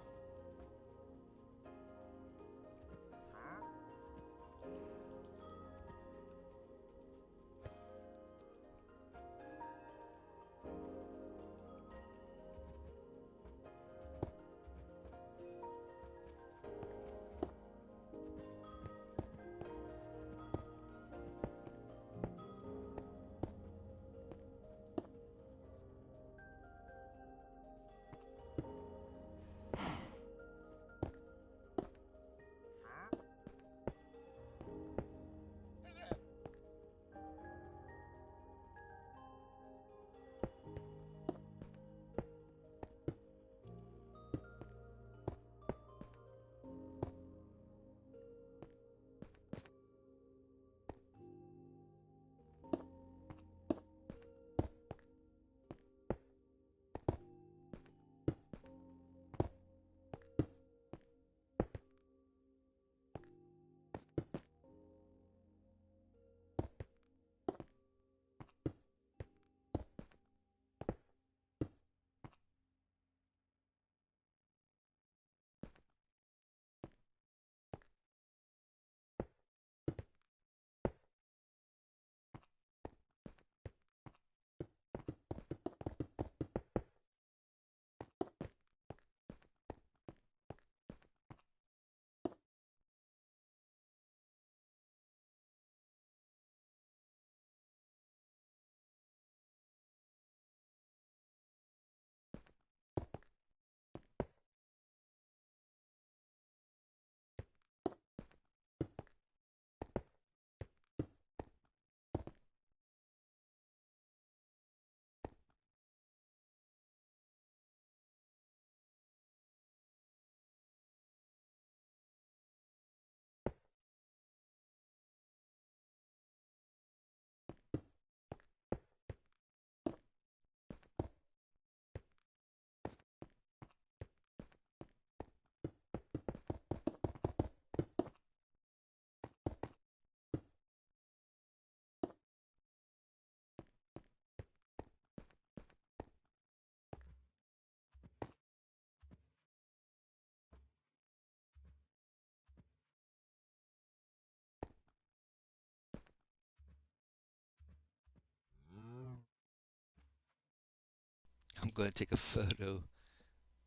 Speaker 1: going to take a photo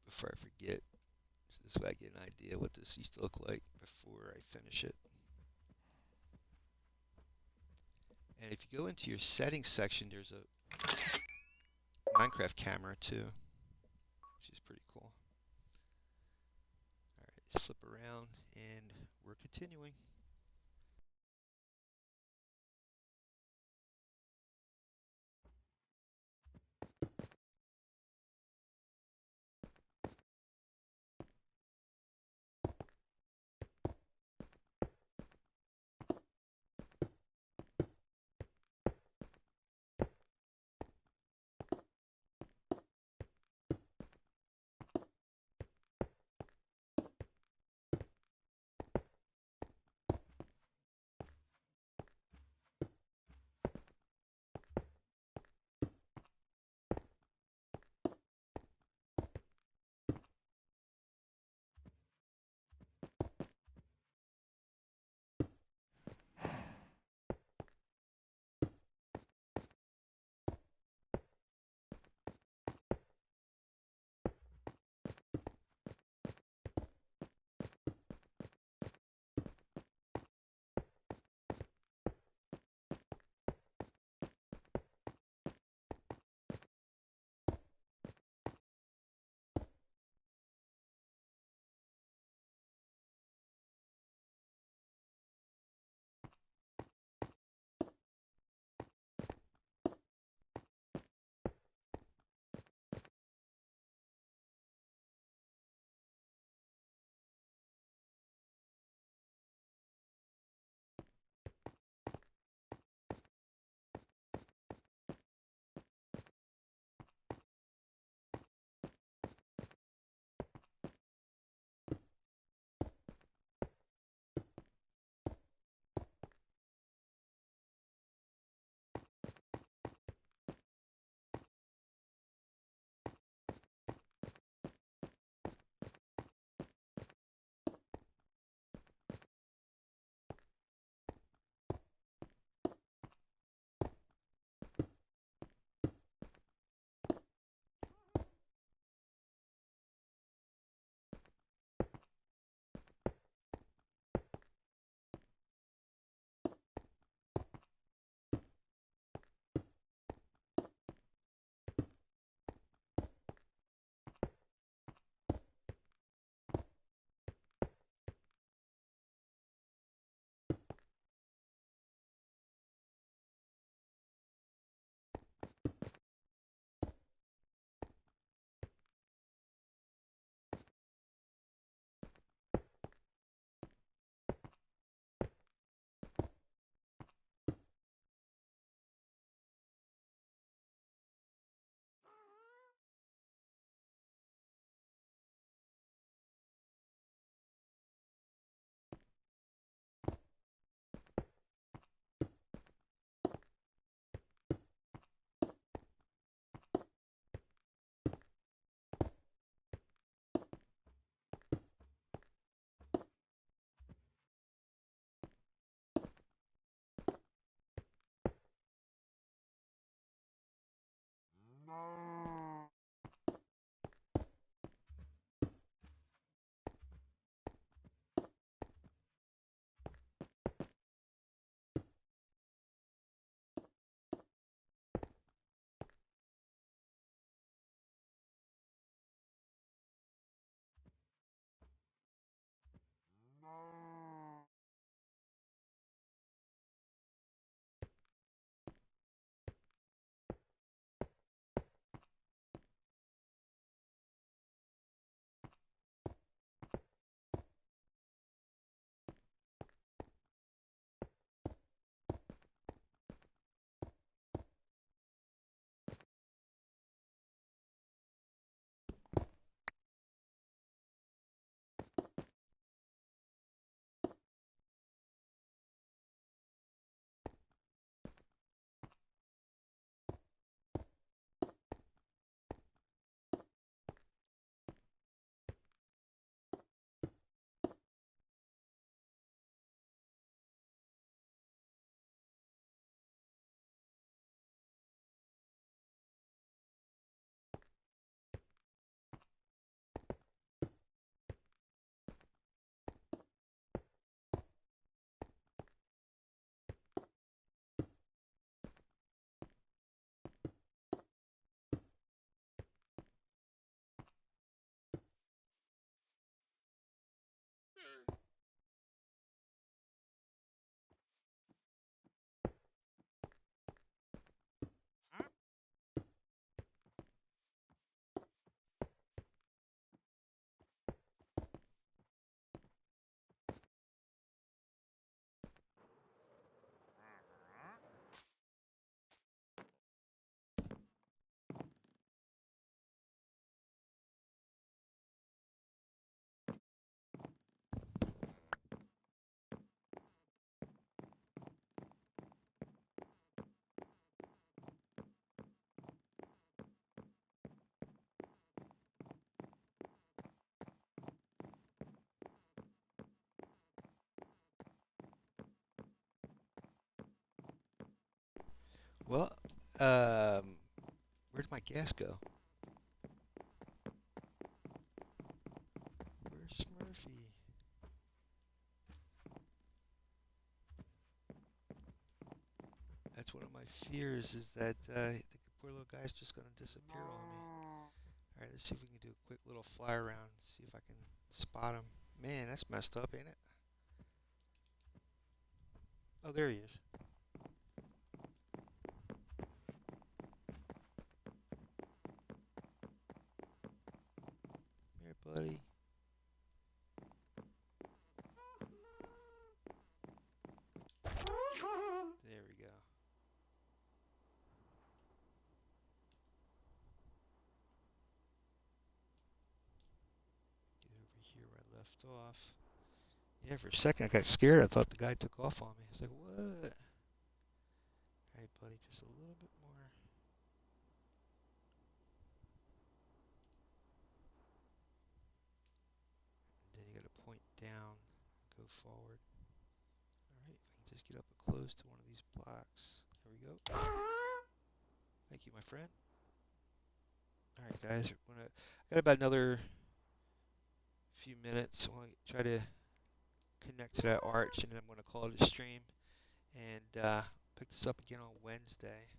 Speaker 1: before I forget. So this way I get an idea what this used to look like before I finish it. And if you go into your settings section, there's a Minecraft camera too, which is pretty cool. All right, let's flip around and we're continuing. Well, where'd my gas go? Where's Smurfy? That's one of my fears is that the poor little guy's just gonna disappear on me. All right, let's see if we can do a quick little fly around. See if I can spot him. Man, that's messed up, ain't it? Oh, there he is. Here, buddy. There we go. Get over here where I left off. Yeah, for a second I got scared. I thought the guy took off on me. I was like, what? All right, buddy, just a little bit more. And then you got to point down and go forward. All right, if I can just get up close to one of these blocks. There we go. Thank you, my friend. All right, guys, I got about another few minutes. I want to try to connect to that arch, and then I'm going to call it a stream and pick this up again on Wednesday.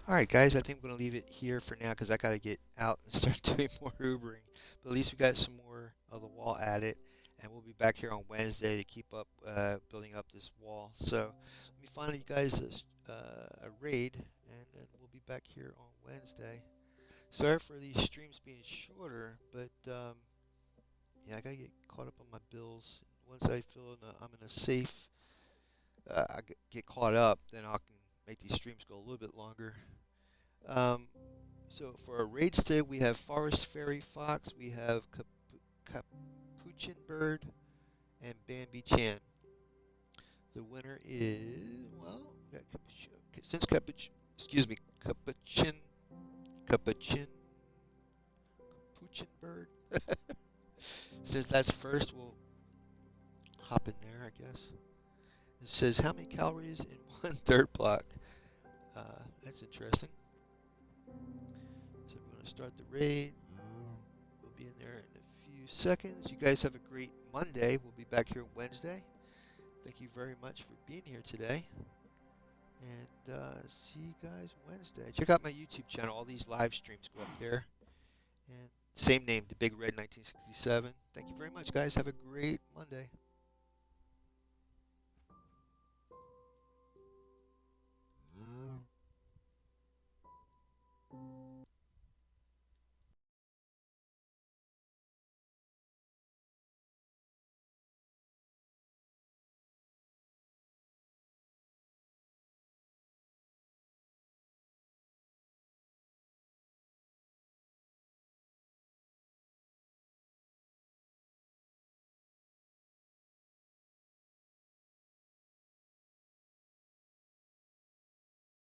Speaker 1: All right, guys, I think I'm going to leave it here for now because I got to get out and start doing more Ubering. But at least we got some more of the wall added, and we'll be back here on Wednesday to keep up building up this wall. So let me find you guys a raid, and then we'll be back here on Wednesday. Sorry for these streams being shorter, but yeah, I got to get caught up on my bills. Once I feel I'm in a safe, get caught up, then I can make these streams go a little bit longer. Um, so for our raids today, we have Forest Fairy Fox, we have Capuchin Bird, and Bambi Chan. The winner is, well, we got since excuse me, Capuchin, Capuchin Bird. Since that's first, we'll hop in there, I guess. It says how many calories in one dirt block. That's interesting. So we're going to start the raid. We'll be in there in a few seconds. You guys have a great Monday. We'll be back here Wednesday. Thank you very much for being here today. And see you guys Wednesday. Check out my YouTube channel. All these live streams go up there. And same name, The Big Red 1967. Thank you very much, guys. Have a great Monday.